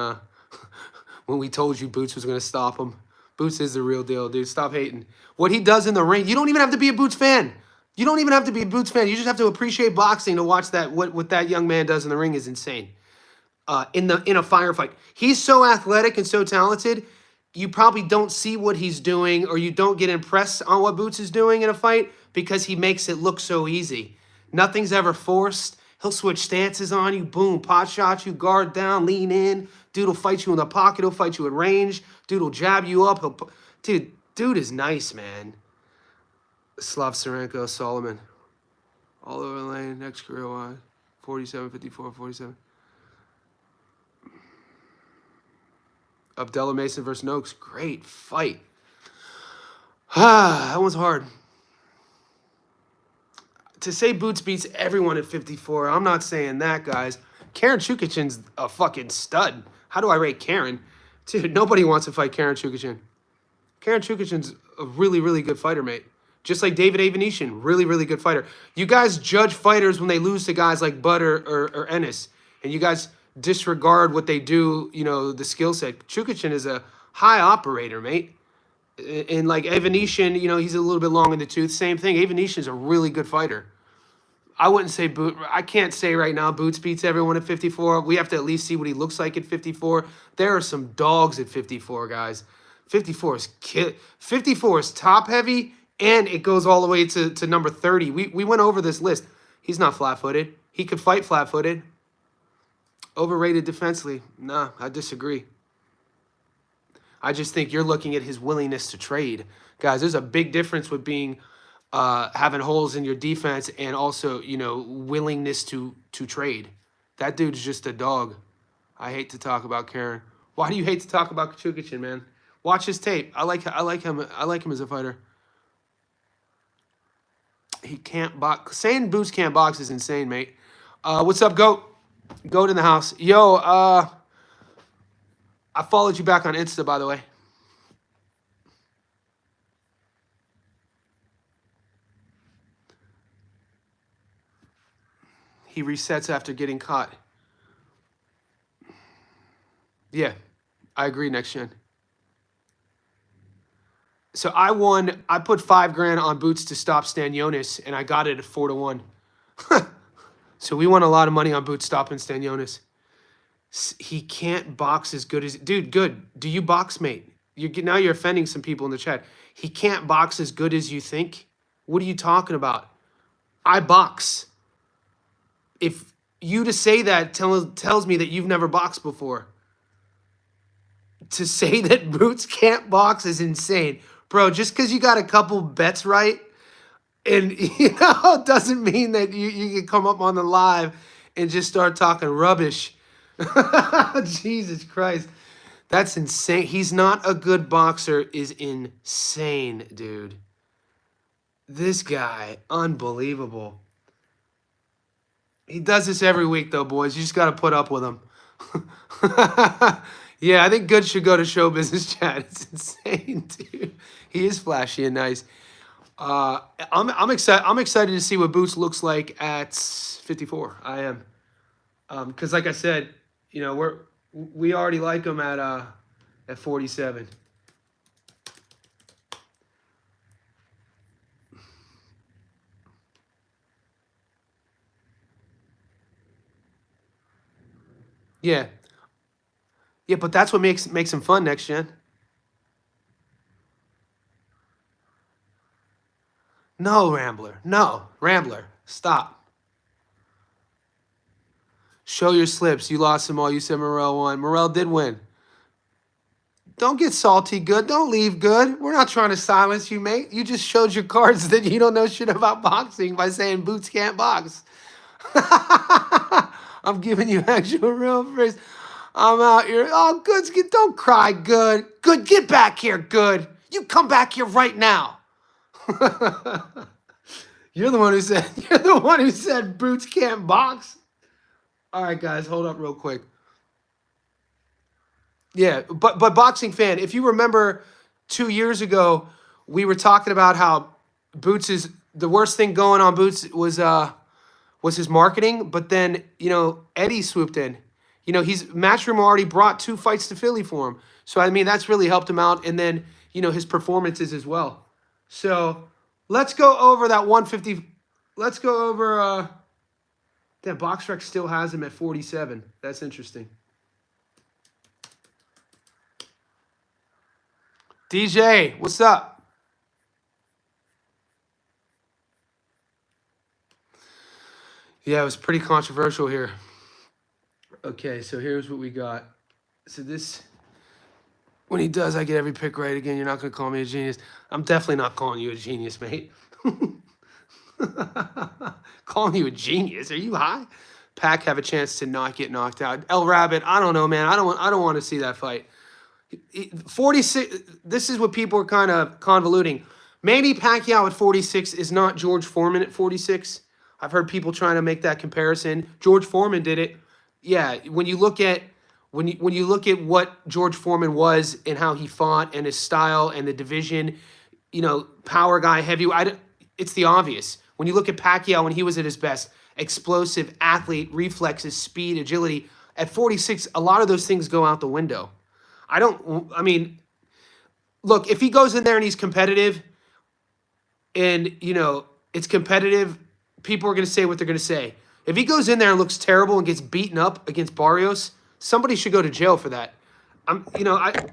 when we told you Boots was going to stop him. Boots is the real deal, dude. Stop hating. What he does in the ring, you don't even have to be a Boots fan. You don't even have to be a Boots fan. You just have to appreciate boxing to watch that. What that young man does in the ring is insane. In a firefight, he's so athletic and so talented. You probably don't see what he's doing, or you don't get impressed on what Boots is doing in a fight because he makes it look so easy. Nothing's ever forced. He'll switch stances on you. Boom, pot shot you, guard down, lean in. Dude will fight you in the pocket. He'll fight you at range. Dude will jab you up. Dude is nice, man. Slav Sarenko, Solomon. All over the lane. Next career wide. 47, 54, 47. Abdullah Mason versus Noakes. Great fight. That one's hard. To say Boots beats everyone at 54, I'm not saying that, guys. Karen Chukichin's a fucking stud. How do I rate Karen? Dude, nobody wants to fight Karen Chukichin. Karen Chukichin's a really, really good fighter, mate. Just like David Avenetian, really, really good fighter. You guys judge fighters when they lose to guys like Bud or Ennis, and you guys disregard what they do, the skill set. Chukichin is a high operator, mate. And like Avenetian, he's a little bit long in the tooth. Same thing. Avenetian's a really good fighter. I wouldn't say Boot. I can't say right now Boots beats everyone at 54. We have to at least see what he looks like at 54. There are some dogs at 54, guys. 54 is 54 is top heavy, and it goes all the way to number 30. We went over this list. He's not flat-footed. He could fight flat-footed. Overrated defensively. Nah, I disagree. I just think you're looking at his willingness to trade. Guys, there's a big difference with being having holes in your defense and also, willingness to trade. That dude's just a dog. I hate to talk about Karen. Why do you hate to talk about Kachukichin, man? Watch his tape. I like him. I like him as a fighter. He can't box. Saying Boots can't box is insane, mate. What's up, Goat? Goat in the house. Yo, I followed you back on Insta, by the way. He resets after getting caught. Yeah, I agree, next gen. So I won. I put $5,000 on Boots to stop Stanionis, and I got it at 4-1. So we won a lot of money on Boots stopping Stanionis. He can't box as good as... Dude, good. Do you box, mate? Now you're offending some people in the chat. He can't box as good as you think? What are you talking about? I box. If you to say that tells me that you've never boxed before. To say that Boots can't box is insane. Bro, just because you got a couple bets right, and doesn't mean that you can come up on the live and just start talking rubbish. Jesus Christ. That's insane. He's not a good boxer is insane, dude. This guy, unbelievable. He does this every week, though, boys. You just got to put up with him. Yeah, I think Good should go to show business chat. It's insane, dude. He is flashy and nice. I'm excited. I'm excited to see what Boots looks like at 54. I am, because like I said, we already like him at 47. Yeah. Yeah, but that's what makes him fun, next gen. No, Rambler. No, Rambler. Stop. Show your slips. You lost them all. You said Morel won. Morel did win. Don't get salty, Good. Don't leave, Good. We're not trying to silence you, mate. You just showed your cards that you don't know shit about boxing by saying Boots can't box. I'm giving you actual real praise. I'm out here. Oh, Good. Don't cry, Good. Good, get back here, Good. You come back here right now. You're the one who said Boots can't box. All right, guys, hold up real quick. Yeah, but boxing fan, if you remember 2 years ago, we were talking about how Boots is the worst thing going on. Boots was his marketing, but then Eddie swooped in. He's Matchroom already brought 2 fights to Philly for him, so I mean that's really helped him out, and then his performances as well. So let's go over that 150. Let's go over. Damn, BoxRec still has him at 47. That's interesting. DJ, what's up? Yeah, it was pretty controversial here. Okay, so here's what we got. So this, when he does, I get every pick right again. You're not going to call me a genius. I'm definitely not calling you a genius, mate. Calling you a genius? Are you high? Pac have a chance to not get knocked out. El Rabbit, I don't know, man. I don't want to see that fight. 46. This is what people are kind of convoluting. Maybe Pacquiao at 46 is not George Foreman at 46. I've heard people trying to make that comparison. George Foreman did it. Yeah, when you look at what George Foreman was and how he fought and his style and the division, power guy, heavyweight. It's the obvious. When you look at Pacquiao when he was at his best, explosive athlete, reflexes, speed, agility. At 46, a lot of those things go out the window. Look, if he goes in there and he's competitive and, it's competitive people are going to say what they're going to say. If he goes in there and looks terrible and gets beaten up against Barrios, somebody should go to jail for that.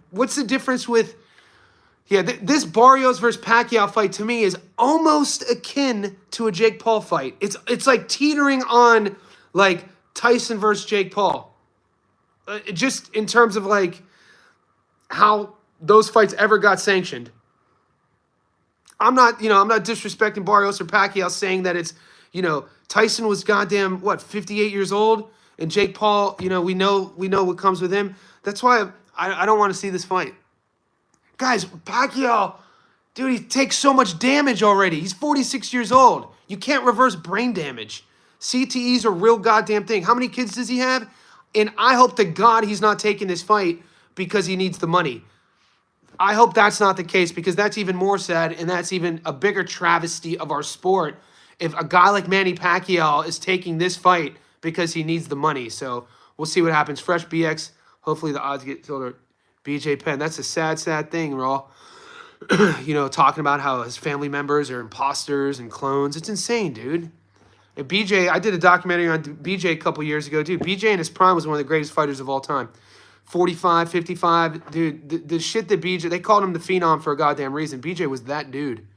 What's the difference with? Yeah, this Barrios versus Pacquiao fight to me is almost akin to a Jake Paul fight. It's like teetering on like Tyson versus Jake Paul. Just in terms of like how those fights ever got sanctioned. I'm not disrespecting Barrios or Pacquiao, saying that it's, Tyson was goddamn 58 years old, and Jake Paul, we know what comes with him. That's why I don't want to see this fight. Guys, Pacquiao, dude, he takes so much damage already. He's 46 years old. You can't reverse brain damage. CTE's a real goddamn thing. How many kids does he have? And I hope to God he's not taking this fight because he needs the money. I hope that's not the case, because that's even more sad, and that's even a bigger travesty of our sport if a guy like Manny Pacquiao is taking this fight because he needs the money. So we'll see what happens. Fresh BX, hopefully the odds get tilted. BJ Penn, that's a sad, sad thing, Raw. Talking about how his family members are imposters and clones. It's insane, dude. And BJ, I did a documentary on BJ a couple years ago, dude. BJ in his prime was one of the greatest fighters of all time. 45, 55, dude, the shit that BJ, they called him the Phenom for a goddamn reason. BJ was that dude.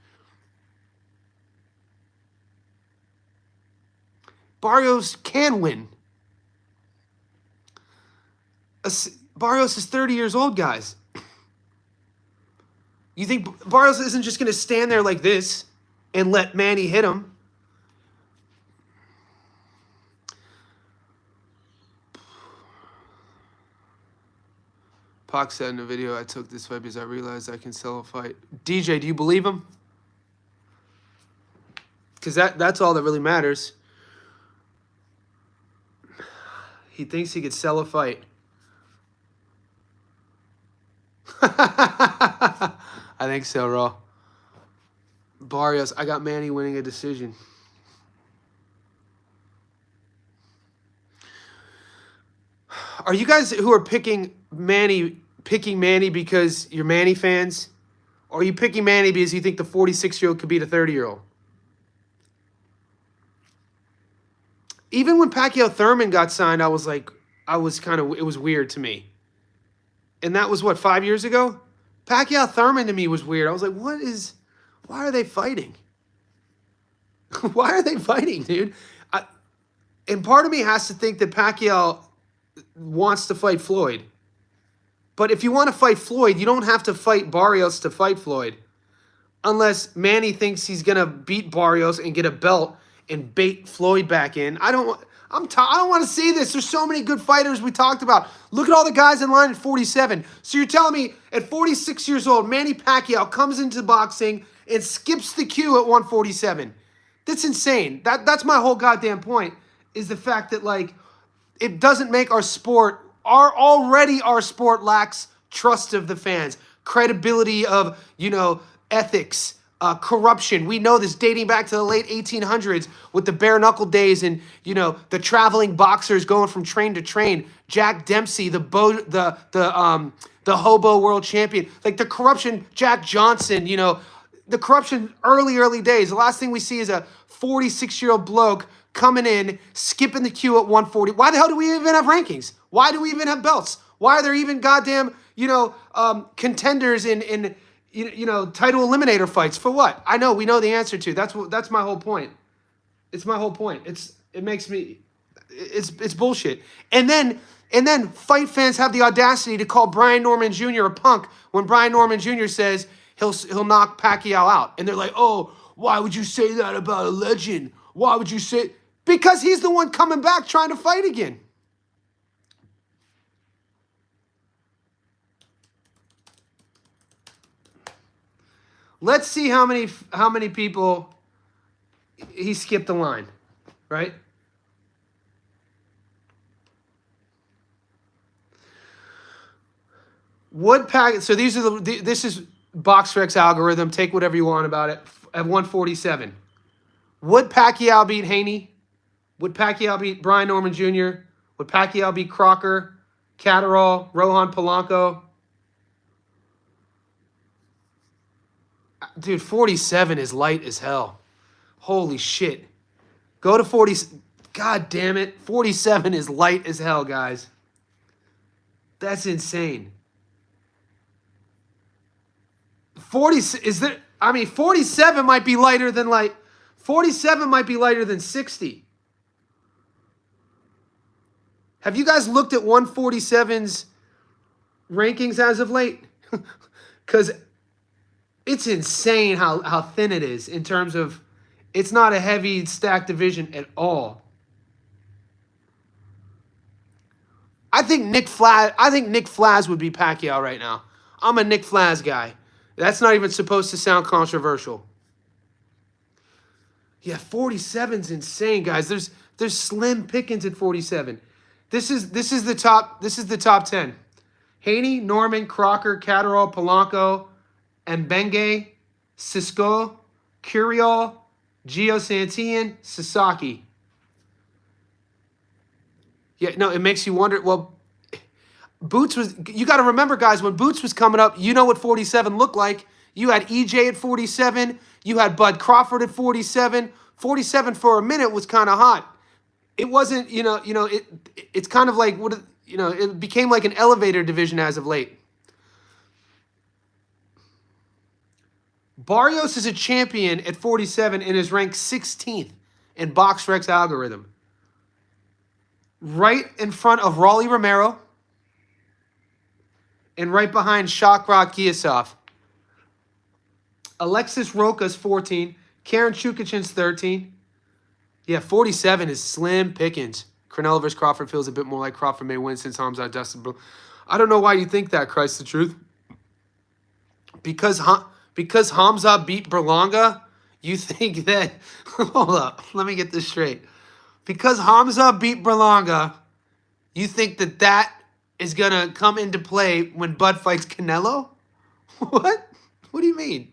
Barrios can win. Barrios is 30 years old, guys. You think Barrios isn't just going to stand there like this and let Manny hit him? Pac said in the video, I took this fight because I realized I can sell a fight. DJ, do you believe him? Because that's all that really matters. He thinks he could sell a fight. I think so, Raw. Barrios, I got Manny winning a decision. Are you guys who are picking Manny because you're Manny fans? Or are you picking Manny because you think the 46-year-old could beat a 30-year-old? Even when Pacquiao Thurman got signed, it was weird to me. And that was, 5 years ago? Pacquiao Thurman to me was weird. I was like, why are they fighting? Why are they fighting, dude? And part of me has to think that Pacquiao wants to fight Floyd. But if you want to fight Floyd, you don't have to fight Barrios to fight Floyd. Unless Manny thinks he's going to beat Barrios and get a belt and bait Floyd back in. I don't want to see this. There's so many good fighters we talked about. Look at all the guys in line at 47. So you're telling me at 46 years old, Manny Pacquiao comes into boxing and skips the queue at 147. That's insane. That's my whole goddamn point, is the fact that, like, it doesn't make our sport, our sport lacks trust of the fans, credibility of, ethics, corruption. We know this dating back to the late 1800s with the bare knuckle days and, the traveling boxers going from train to train. Jack Dempsey, the hobo world champion. Like the corruption, Jack Johnson, the corruption early days. The last thing we see is a 46-year-old bloke coming in, skipping the queue at 140. Why the hell do we even have rankings? Why do we even have belts? Why are there even goddamn, contenders in title eliminator fights? For what? I know, we know the answer to. That's my whole point. It's my whole point. It's bullshit. And then fight fans have the audacity to call Brian Norman Jr. a punk when Brian Norman Jr. says he'll knock Pacquiao out. And they're like, oh, why would you say that about a legend? Why would you say? Because he's the one coming back trying to fight again. Let's see how many people he skipped the line, right? So this is BoxRec algorithm. Take whatever you want about it. At 147, would Pacquiao beat Haney? Would Pacquiao beat Brian Norman Jr.? Would Pacquiao beat Crocker, Catterall, Rohan Polanco? Dude, 47 is light as hell. Holy shit. Go to 40. God damn it. 47 is light as hell, guys. That's insane. 40 is there? I mean, 47 might be lighter than 47 might be lighter than 60. Have you guys looked at 147's rankings as of late? Because it's insane how thin it is in terms of it's not a heavy stack division at all. I think Nick Flaz would be Pacquiao right now. I'm a Nick Flaz guy. That's not even supposed to sound controversial. Yeah, 47's insane, guys. There's slim pickings at 47. This is the top 10. Haney, Norman, Crocker, Catterall, Polanco, Mbenge, Cisco, Curiel, Gio Santillan, Sasaki. Yeah, no, it makes you wonder. Well, Boots was, you got to remember, guys, when Boots was coming up, you know what 47 looked like. You had EJ at 47. You had Bud Crawford at 47. 47 for a minute was kind of hot. It wasn't, it's kind of like, it became like an elevator division as of late. Barios is a champion at 47 and is ranked 16th in BoxRec's algorithm. Right in front of Rolly Romero and right behind Shakrot Giasov. Alexis Roca's 14. Karen Chukachin's 13. Yeah, 47 is slim pickings. Canelo versus Crawford feels a bit more like Crawford may win since Hamza Dustin. I don't know why you think that, Christ the truth. Because Hamza beat Berlanga, you think that... Hold up, let me get this straight. Because Hamza beat Berlanga, you think that is going to come into play when Bud fights Canelo? What? What do you mean?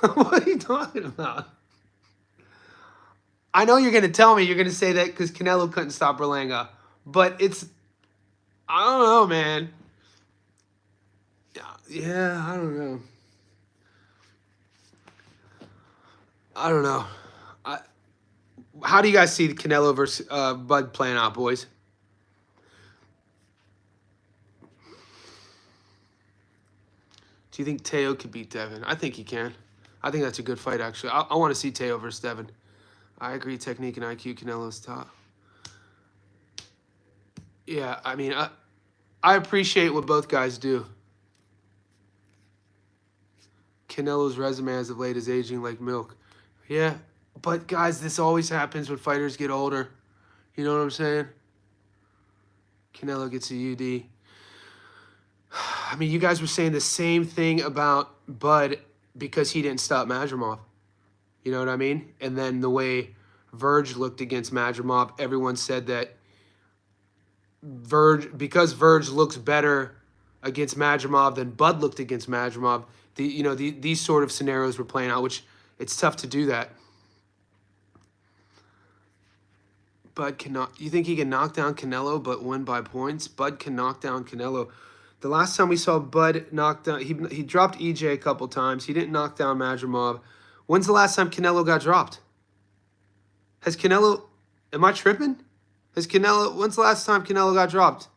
What are you talking about? I know you're going to tell me you're going to say that because Canelo couldn't stop Berlanga. But I don't know, man. Yeah, I don't know. I don't know. How do you guys see the Canelo versus Bud playing out, boys? Do you think Teo could beat Devin? I think he can. I think that's a good fight, actually. I want to see Teo versus Devin. I agree, technique and IQ, Canelo's top. Yeah, I mean, I appreciate what both guys do. Canelo's resume as of late is aging like milk. Yeah, but guys, this always happens when fighters get older. You know what I'm saying? Canelo gets a UD. I mean, you guys were saying the same thing about Bud because he didn't stop Madrimov. You know what I mean? And then the way Verge looked against Madrimov, everyone said that because Verge looks better against Madrimov than Bud looked against Madrimov, these sort of scenarios were playing out, which it's tough to do that. Bud cannot. You think he can knock down Canelo but win by points? Bud can knock down Canelo. The last time we saw Bud knock down, he dropped EJ a couple times. He didn't knock down Madrimov. When's the last time Canelo got dropped? Has Canelo... Am I tripping? When's the last time Canelo got dropped?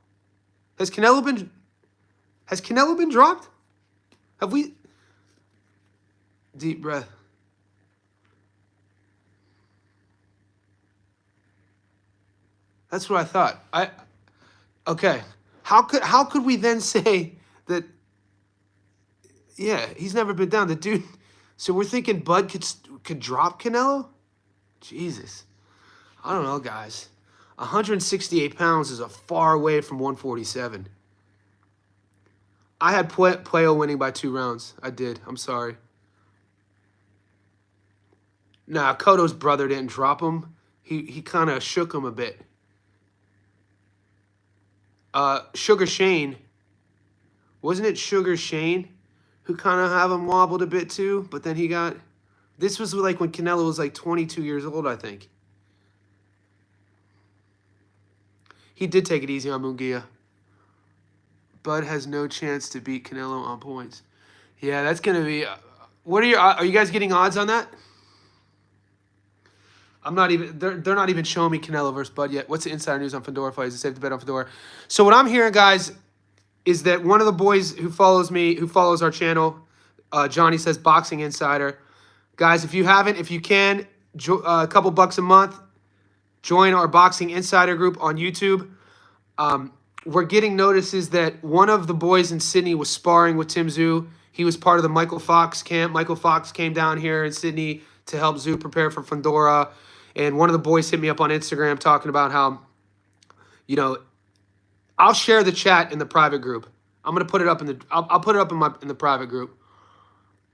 Has Canelo been dropped? Have we... Deep breath. That's what I thought. Okay. How could we then say that? Yeah, he's never been down. The dude. So we're thinking Bud could drop Canelo? Jesus, I don't know, guys. 168 pounds is a far away from 147. I had Pacquiao winning by 2 rounds. I did. I'm sorry. Nah, Cotto's brother didn't drop him. He kind of shook him a bit. Sugar Shane. Wasn't it Sugar Shane who kind of have him wobbled a bit too? But then he got... This was like when Canelo was like 22 years old, I think. He did take it easy on Munguia. Bud has no chance to beat Canelo on points. Yeah, that's going to be... What are you guys getting odds on that? I'm not even. They're not even showing me Canelo versus Bud yet. What's the insider news on Fedor fight? Is it safe to bet on Fedor? So what I'm hearing, guys, is that one of the boys who follows me, who follows our channel, Johnny says Boxing Insider. Guys, if you haven't, if you can, a couple bucks a month, join our Boxing Insider group on YouTube. We're getting notices that one of the boys in Sydney was sparring with Tim Tszyu. He was part of the Michael Fox camp. Michael Fox came down here in Sydney to help Tszyu prepare for Fundora. And one of the boys hit me up on Instagram talking about how, you know, I'll share the chat in the private group. I'm gonna put it up in the. I'll put it up in the private group.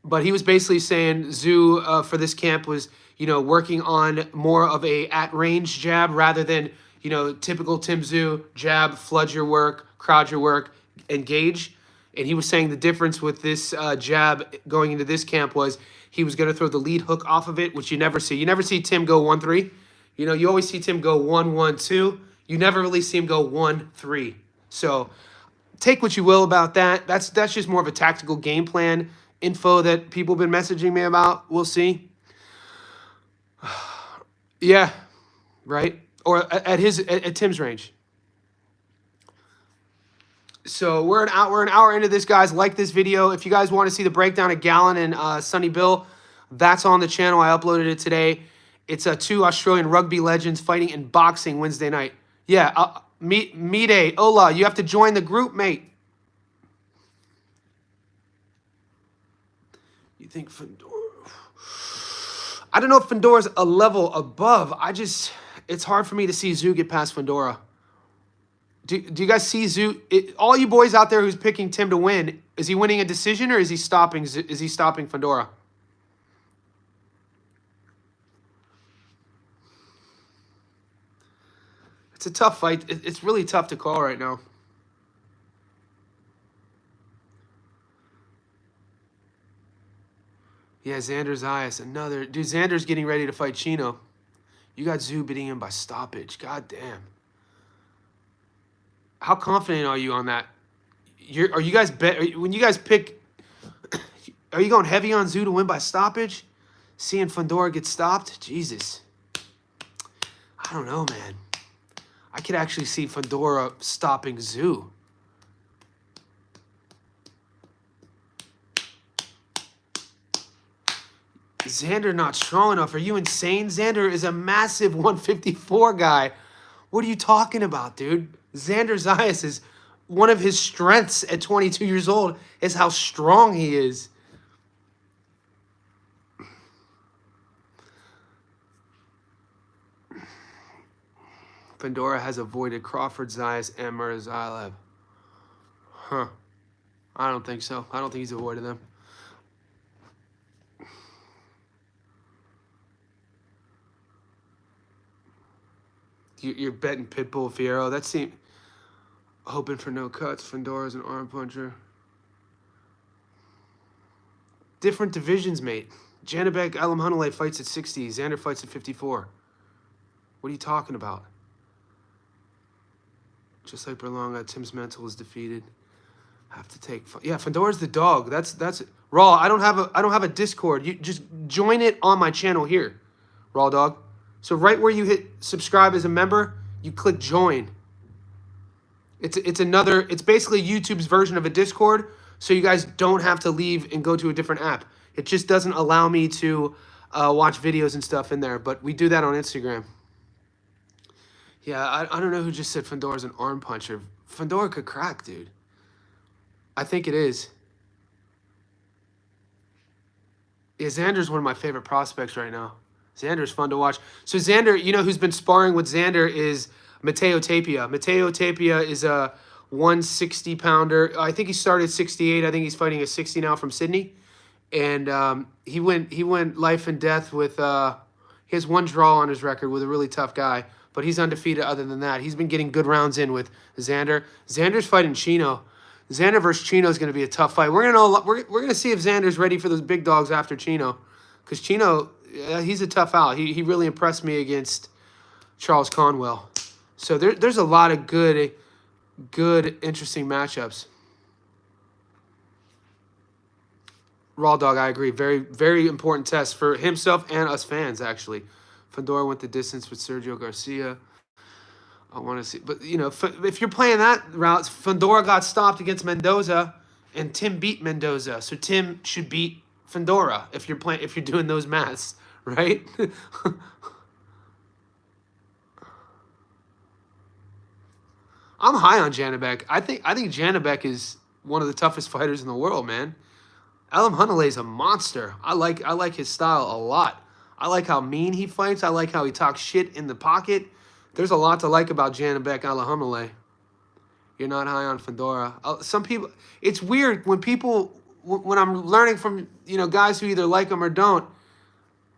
But he was basically saying Tszyu for this camp was, you know, working on more of a at-range jab rather than, you know, typical Tim Tszyu jab, flood your work, crowd your work, engage. And he was saying the difference with this jab going into this camp was he was going to throw the lead hook off of it, which you never see. You never see Tim go 1-3. You know, you always see Tim go 1-1-2. You never really see him go 1-3. So take what you will about that. That's just more of a tactical game plan info that people have been messaging me about. We'll see. Yeah, right? Or at Tim's range. So we're an hour into this, guys. Like this video. If you guys want to see the breakdown of Gallen and Sonny Bill, that's on the channel. I uploaded it today. It's two Australian rugby legends fighting in boxing Wednesday night. Yeah, Mide, Ola, you have to join the group, mate. You think Fundora? I don't know if Fundora's a level above. It's hard for me to see Tszyu get past Fundora. Do you guys see Tszyu? All you boys out there who's picking Tim to win, is he winning a decision or is he stopping Fundora? It's a tough fight. It's really tough to call right now. Yeah, Xander Zayas, another. Dude, Xander's getting ready to fight Chino. You got Tszyu beating him by stoppage. God damn. How confident are you on that? Are you guys when you guys pick? Are you going heavy on Tszyu to win by stoppage? Seeing Fundora get stopped? Jesus. I don't know, man. I could actually see Fundora stopping Tszyu. Xander not strong enough. Are you insane? Xander is a massive 154 guy. What are you talking about, dude? Xander Zayas is one of his strengths at 22 years old is how strong he is. Fundora has avoided Crawford, Zayas, and Murzailov. Huh. I don't think so. I don't think he's avoided them. You're betting Pitbull Fierro. That seemed hoping for no cuts. Fundora's an arm puncher. Different divisions, mate. Janibek Alamhanale fights at 60. Xander fights at 54. What are you talking about? Just like Berlanga, Tim's mental is defeated. Have to take. Yeah, Fundora's the dog. That's Raw. I don't have a Discord. You just join it on my channel here, Raw Dog. So right where you hit subscribe as a member, you click join. It's basically YouTube's version of a Discord, so you guys don't have to leave and go to a different app. It just doesn't allow me to watch videos and stuff in there, but we do that on Instagram. Yeah, I don't know who just said Fundora's an arm puncher. Fundora could crack, dude. I think it is. Yeah, Xander's one of my favorite prospects right now. Xander's fun to watch. So Xander, you know who's been sparring with Xander is Matteo Tapia. Matteo Tapia is a 160-pounder. I think he started 68. I think he's fighting a 60 now from Sydney. And he went life and death with he has one draw on his record with a really tough guy, but he's undefeated other than that. He's been getting good rounds in with Xander. Xander's fighting Chino. Xander versus Chino is going to be a tough fight. We're gonna see if Xander's ready for those big dogs after Chino, because Chino, he's a tough out. He really impressed me against Charles Conwell. So there's a lot of good, interesting matchups. Raw Dog, I agree. Very, very important test for himself and us fans, actually. Fedora went the distance with Sergio Garcia. I want to see, but if you're playing that route, Fedora got stopped against Mendoza, and Tim beat Mendoza, so Tim should beat Fedora if you're doing those maths, right? I'm high on Janibek. I think Janibek is one of the toughest fighters in the world, man. Alam Hunalay is a monster. I like his style a lot. I like how mean he fights. I like how he talks shit in the pocket. There's a lot to like about Janibek Alam Hunalay. You're not high on Fedora. Some people, it's weird when I'm learning from guys who either like him or don't.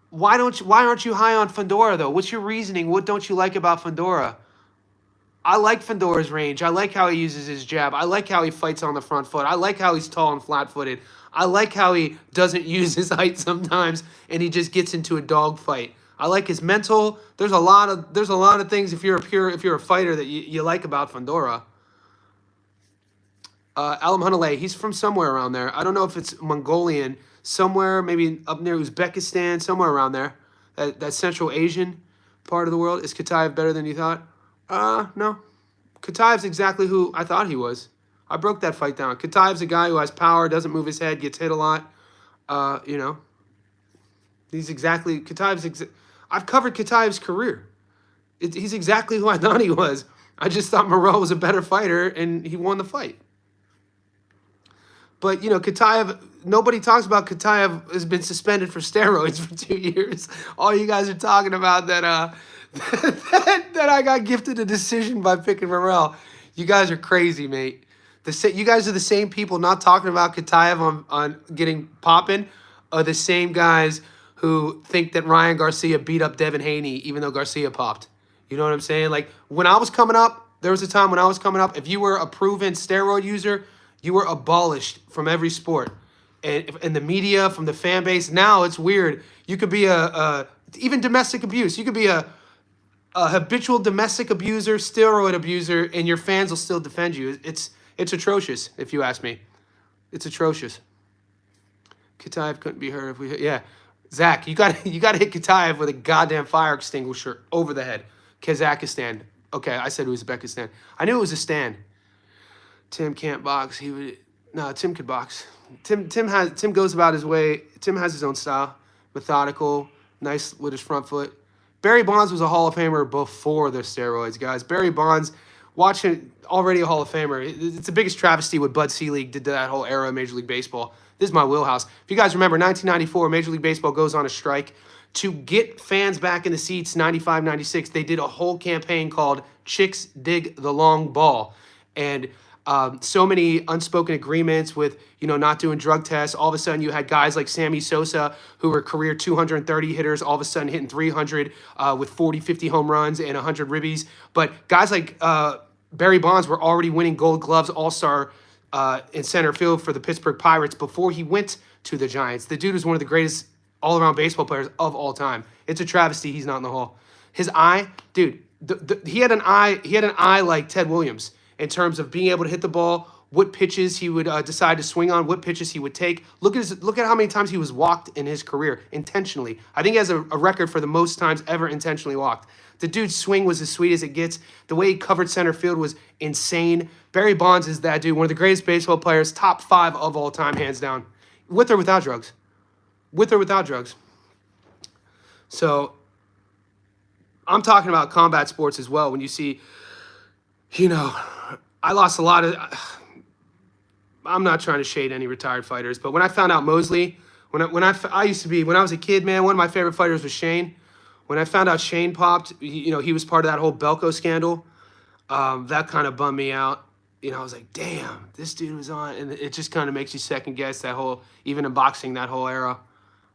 Why aren't you high on Fedora though? What's your reasoning? What don't you like about Fedora? I like Fedora's range. I like how he uses his jab. I like how he fights on the front foot. I like how he's tall and flat-footed. I like how he doesn't use his height sometimes and he just gets into a dogfight. I like his mental. There's a lot of things if you're a fighter that you like about Fedora. Alam Hunalay, he's from somewhere around there. I don't know if it's Mongolian, somewhere maybe up near Uzbekistan, somewhere around there. That Central Asian part of the world. Is Kataev better than you thought? No. Kataev's exactly who I thought he was. I broke that fight down. Kataev's a guy who has power, doesn't move his head, gets hit a lot. He's exactly I've covered Kataev's career. He's exactly who I thought he was. I just thought Moreau was a better fighter, and he won the fight. But, Kataev, nobody talks about Kataev has been suspended for steroids for 2 years. All you guys are talking about that that I got gifted a decision by picking Morrell. You guys are crazy, mate. You guys are the same people not talking about Kataev on getting popping are the same guys who think that Ryan Garcia beat up Devin Haney even though Garcia popped. You know what I'm saying? Like, when I was coming up, there was a time when I was coming up, if you were a proven steroid user, you were abolished from every sport. And the media, from the fan base. Now it's weird. You could be even domestic abuse. You could be a habitual domestic abuser, steroid abuser, and your fans will still defend you. It's atrocious, if you ask me. It's atrocious. Kataev couldn't be hurt if we hit. Yeah. Zach, you got to hit Kataev with a goddamn fire extinguisher over the head. Kazakhstan. Okay, I said Uzbekistan. I knew it was a stand. Tim can't box. Tim could box. Tim goes about his way. Tim has his own style. Methodical, nice with his front foot. Barry Bonds was a Hall of Famer before the steroids, guys. Barry Bonds, watching already a Hall of Famer. It's the biggest travesty what Bud Selig did to that whole era of Major League Baseball. This is my wheelhouse. If you guys remember, 1994, Major League Baseball goes on a strike. To get fans back in the seats, 95, 96, they did a whole campaign called Chicks Dig the Long Ball. And so many unspoken agreements with, not doing drug tests. All of a sudden, you had guys like Sammy Sosa, who were career 230 hitters, all of a sudden hitting 300 with 40, 50 home runs and 100 ribbies. But guys like Barry Bonds were already winning Gold Gloves All-Star in center field for the Pittsburgh Pirates before he went to the Giants. The dude was one of the greatest all-around baseball players of all time. It's a travesty he's not in the Hall. His eye, dude, he had an eye like Ted Williams in terms of being able to hit the ball, what pitches he would decide to swing on, what pitches he would take. Look at how many times he was walked in his career intentionally. I think he has a record for the most times ever intentionally walked. The dude's swing was as sweet as it gets. The way he covered center field was insane. Barry Bonds is that dude, one of the greatest baseball players, top 5 of all time, hands down. With or without drugs. With or without drugs. So, I'm talking about combat sports as well. When you see, I lost a lot of... I'm not trying to shade any retired fighters, but when I found out Mosley, when I was a kid, man, one of my favorite fighters was Shane. When I found out Shane popped, he was part of that whole Belko scandal. That kind of bummed me out. I was like, damn, this dude was on, and it just kind of makes you second guess that whole, even in boxing, that whole era,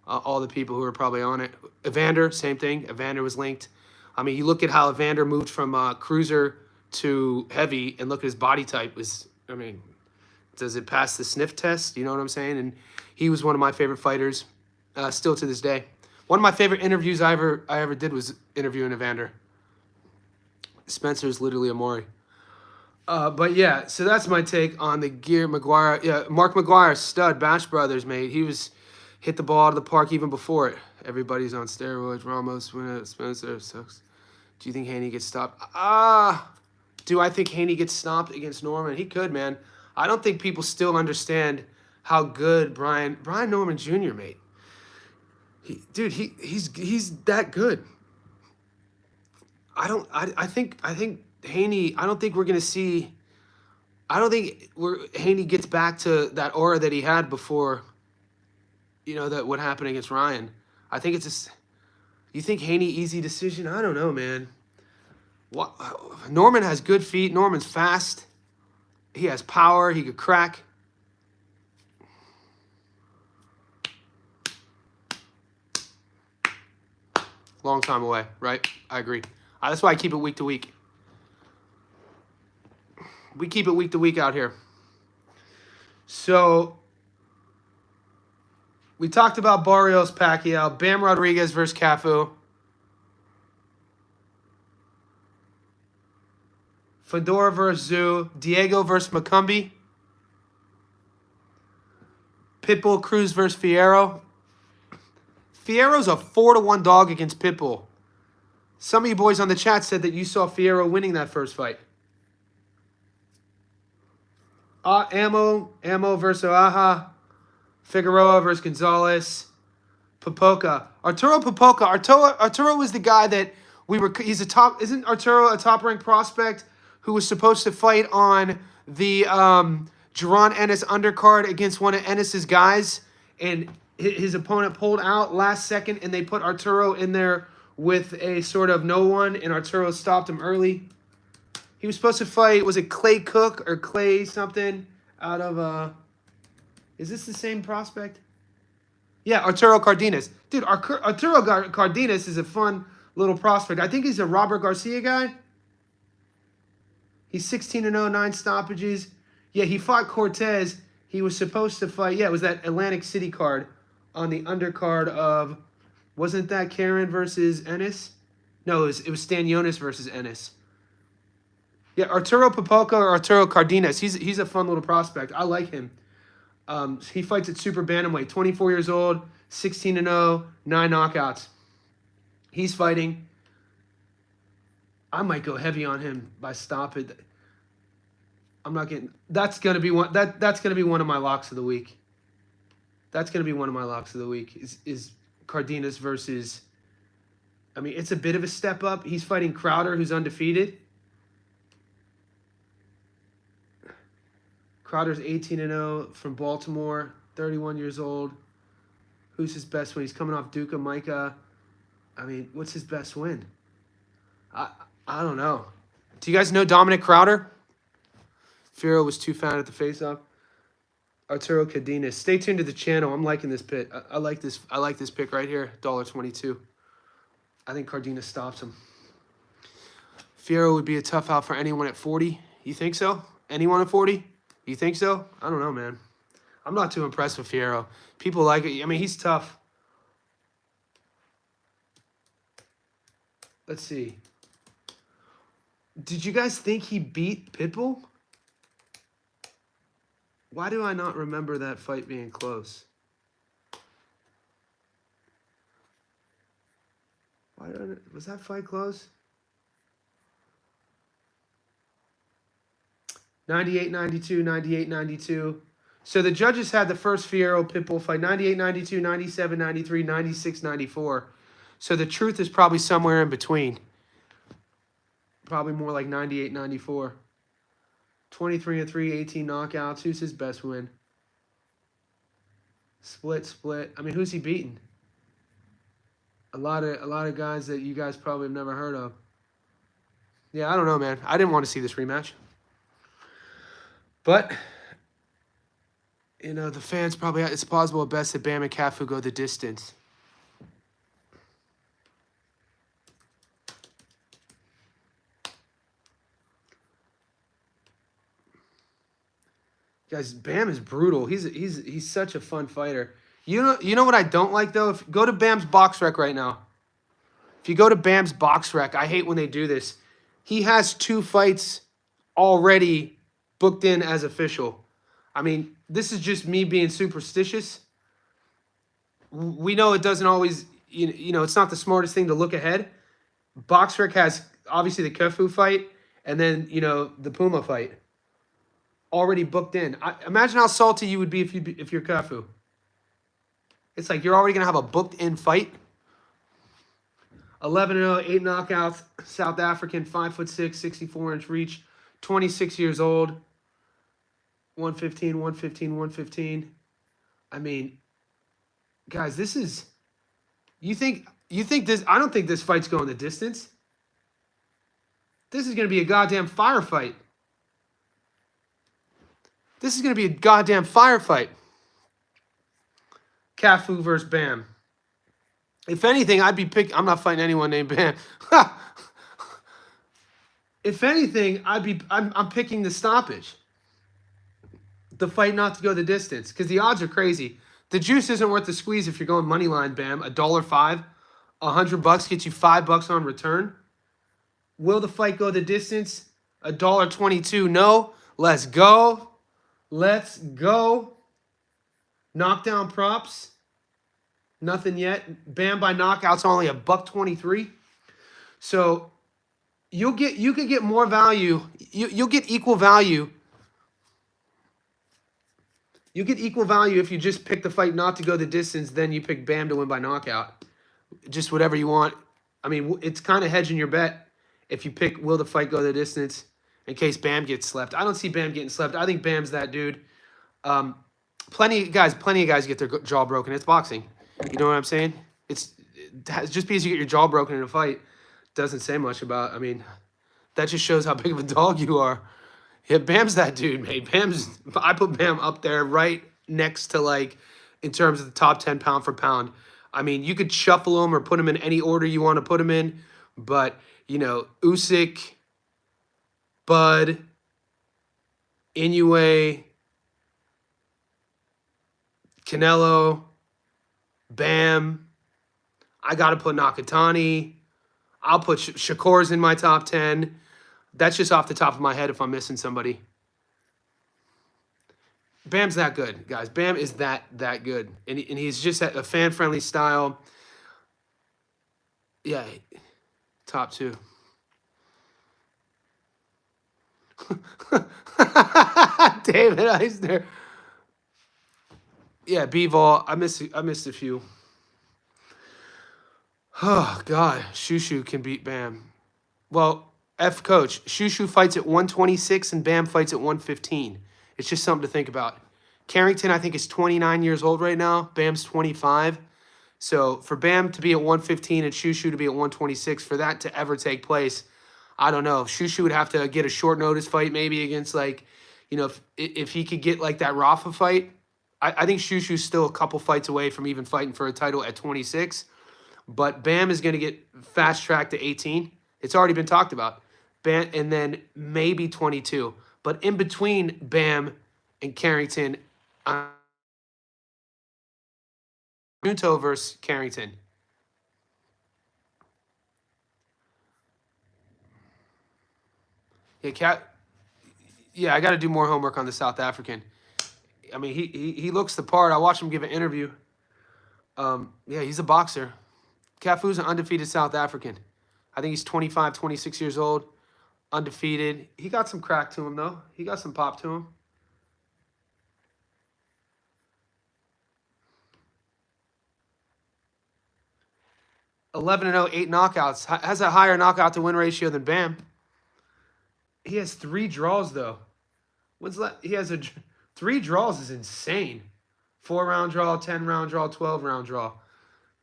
all the people who were probably on it. Evander, same thing. Evander was linked. I mean, you look at how Evander moved from cruiser to heavy, and look at his body type. Does it pass the sniff test? You know what I'm saying? And he was one of my favorite fighters, still to this day. One of my favorite interviews I ever did was interviewing Evander. Spencer's literally a Maury. But yeah, so that's my take on the Gear McGuire. Yeah, Mark McGuire, stud, Bash Brothers, mate. hit the ball out of the park even before it. Everybody's on steroids. Ramos, Winner, Spencer, sucks. Do you think Haney gets stopped? Do I think Haney gets stopped against Norman? He could, man. I don't think people still understand how good Brian Norman Jr. made. He's that good. I think Haney. I don't think we're gonna see. I don't think Haney gets back to that aura that he had before. You know that what happened against Ryan. I think it's just. You think Haney easy decision? I don't know, man. What Norman has good feet. Norman's fast. He has power. He could crack. Long time away, right? I agree. That's why I keep it week to week. We keep it week to week out here. So, we talked about Barios, Pacquiao, Bam Rodriguez versus Cafu. Fedor versus Zhu. Diego versus McCumbee. Pitbull Cruz versus Fierro. Fierro's a 4-1 dog against Pitbull. Some of you boys on the chat said that you saw Fierro winning that first fight. Ammo versus Oaha. Figueroa versus Gonzalez. Popoca. Arturo Popoca. Arturo was the guy that he's a top, isn't Arturo a top-ranked prospect who was supposed to fight on the Jaron Ennis undercard against one of Ennis's guys, and his opponent pulled out last second, and they put Arturo in there with a sort of no one, and Arturo stopped him early. He was supposed to fight, was it Clay Cook or Clay something out of, is this the same prospect? Yeah, Arturo Cardenas. Dude, Arturo Cardenas is a fun little prospect. I think he's a Robert Garcia guy. He's 16-0, 9 stoppages. Yeah, he fought Cortez. He was supposed to fight, yeah, it was that Atlantic City card on the undercard of, wasn't that Karen versus Ennis? No, it was Stan Jonas versus Ennis. Yeah, Arturo Popoca or Arturo Cardenas. He's a fun little prospect. I like him. He fights at super bantamweight. 24 years old, 16-0, 9 knockouts. He's fighting. I might go heavy on him by stopping. I'm not getting. That's gonna be one. That's gonna be one of my locks of the week. That's gonna be one of my locks of the week. Is Cardenas versus. I mean, it's a bit of a step up. He's fighting Crowder, who's undefeated. Crowder's 18-0 from Baltimore, 31 years old. Who's his best win? He's coming off Duca Micah. I mean, what's his best win? I don't know. Do you guys know Dominic Crowder? Fierro was too fat at the face-off. Arturo Cardenas. Stay tuned to the channel. I'm liking this pick. I like this. I like this pick right here. $1.22. I think Cardenas stops him. Fierro would be a tough out for anyone at 40. You think so? Anyone at 40? You think so? I don't know, man. I'm not too impressed with Fierro. People like it. I mean, he's tough. Let's see. Did you guys think he beat Pitbull? Why do I not remember that fight being close? Was that fight close? 98-92, 98-92. So the judges had the first Fierro Pitbull fight 98-92, 97-93, 96-94. So the truth is probably somewhere in between. Probably more like 98-94. 23-3, 18 knockouts. Who's his best win? Split. I mean, who's he beaten? A lot of guys that you guys probably have never heard of. Yeah, I don't know, man. I didn't want to see this rematch. But, you know, the fans probably, it's possible at best that Bam and Cafu go the distance. Guys, Bam is brutal. He's such a fun fighter. You know what I don't like, though? Go to Bam's box rec right now. If you go to Bam's box rec, I hate when they do this. He has 2 fights already booked in as official. I mean, this is just me being superstitious. we know it doesn't always, you know, it's not the smartest thing to look ahead. BoxRec has obviously the Kefu fight and then, you know, the Puma fight already booked in. Imagine how salty you would be if you're Kefu. It's like you're already going to have a booked in fight. 11-0, 8 knockouts, South African, 5'6", 64-inch reach, 26 years old, 115, 115, 115. I mean, guys, this is, you think this, I don't think this fight's going the distance. This is going to be a goddamn firefight. This is going to be a goddamn firefight. Cafu versus Bam. If anything, I'd be I'm not fighting anyone named Bam. If anything, I'm picking the stoppage. The fight not to go the distance because the odds are crazy. The juice isn't worth the squeeze if you're going money line. Bam, $1.05, $100 gets you $5 on return. Will the fight go the distance? $1.22. No. Let's go. Let's go. Knockdown props. Nothing yet. Bam by knockout's only $1.23. So you could get more value. You'll get equal value. You get equal value if you just pick the fight not to go the distance, then you pick Bam to win by knockout. Just whatever you want. I mean, it's kind of hedging your bet if you pick will the fight go the distance in case Bam gets slept. I don't see Bam getting slept. I think Bam's that dude. Plenty of guys get their jaw broken. It's boxing. You know what I'm saying? It's just because you get your jaw broken in a fight doesn't say much about. I mean, that just shows how big of a dog you are. Yeah, Bam's that dude, mate. I put Bam up there right next to, like, in terms of the top 10 pound for pound. I mean, you could shuffle him or put him in any order you want to put him in, but, you know, Usyk, Bud, Inoue, Canelo, Bam. I got to put Nakatani. I'll put Shakur's in my top 10. That's just off the top of my head if I'm missing somebody. Bam's that good, guys. Bam is that good. And he's just a fan-friendly style. Yeah, top 2. David Eisner. Yeah, B-Vol. I missed a few. Oh, God. Shushu can beat Bam. Well, F coach, Shushu fights at 126 and Bam fights at 115. It's just something to think about. Carrington, I think, is 29 years old right now. Bam's 25. So for Bam to be at 115 and Shushu to be at 126, for that to ever take place, I don't know. Shushu would have to get a short notice fight maybe against, like, you know, if he could get like that Rafa fight. I think Shushu's still a couple fights away from even fighting for a title at 26. But Bam is going to get fast-tracked to 18. It's already been talked about. Bam, and then maybe 22. But in between Bam and Carrington, Nuto versus Carrington. Yeah, I got to do more homework on the South African. I mean, he looks the part. I watched him give an interview. Yeah, he's a boxer. Cafu's an undefeated South African. I think he's 25, 26 years old, undefeated. He got some crack to him, though. He got some pop to him. (11-0), 8 knockouts. Has a higher knockout to win ratio than Bam. He has 3 draws, though. He has 3 draws is insane. 4-round draw, 10-round draw, 12-round draw.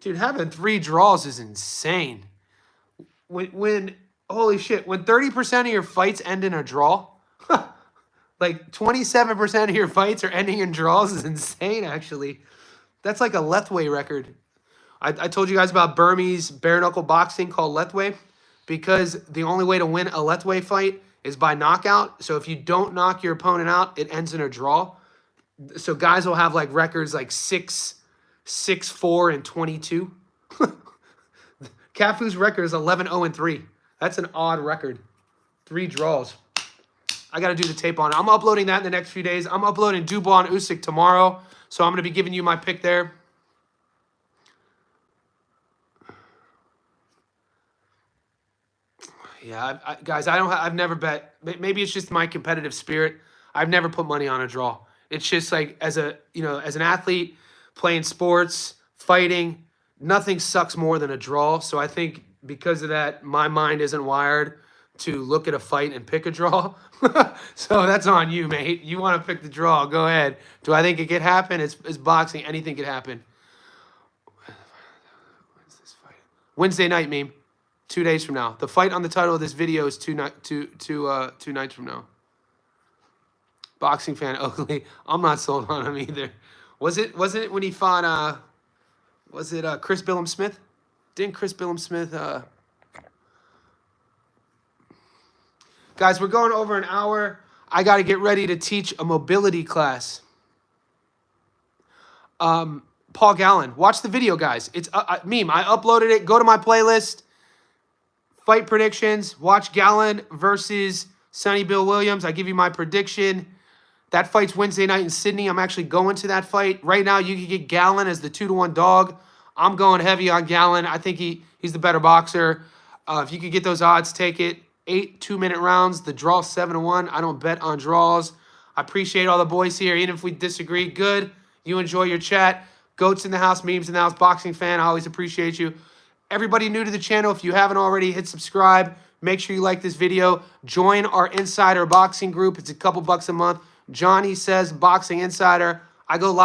Dude, having 3 draws is insane. When holy shit, when 30% of your fights end in a draw, like 27% of your fights are ending in draws is insane, actually. That's like a Lethway record. I told you guys about Burmese bare-knuckle boxing called Lethway because the only way to win a Lethway fight is by knockout. So if you don't knock your opponent out, it ends in a draw. So guys will have like records like 6, 4, and 22. Cafu's record is 11-0-3. That's an odd record. 3 draws. I got to do the tape on it. I'm uploading that in the next few days. I'm uploading Dubois and Usyk tomorrow. So I'm going to be giving you my pick there. Yeah, guys, I've never bet. Maybe it's just my competitive spirit. I've never put money on a draw. It's just like as an athlete playing sports, fighting, nothing sucks more than a draw. So I think because of that, my mind isn't wired to look at a fight and pick a draw. So that's on you, mate. You want to pick the draw? Go ahead. Do I think it could happen? It's boxing. Anything could happen. When's this fight? Wednesday night, meme. 2 days from now. The fight on the title of this video is two nights from now. Boxing fan ugly. I'm not sold on him either. Was it when he fought was it Chris Billum Smith? Didn't Chris Billum Smith Guys, we're going over an hour. I got to get ready to teach a mobility class. Paul Gallen. Watch the video, guys. It's meme. I uploaded it. Go to my playlist. Fight predictions. Watch Gallen versus Sonny Bill Williams. I give you my prediction. That fight's Wednesday night in Sydney. I'm actually going to that fight. Right now, you can get Gallen as the 2-1 dog. I'm going heavy on Gallen. I think he's the better boxer. If you could get those odds, take it. 8 2-minute rounds. The draw 7-1. I don't bet on draws. I appreciate all the boys here. Even if we disagree, good. You enjoy your chat. Goats in the house, memes in the house, boxing fan. I always appreciate you. Everybody new to the channel, if you haven't already, hit subscribe. Make sure you like this video. Join our Insider Boxing group. It's a couple bucks a month. Johnny Says Boxing Insider. I go live.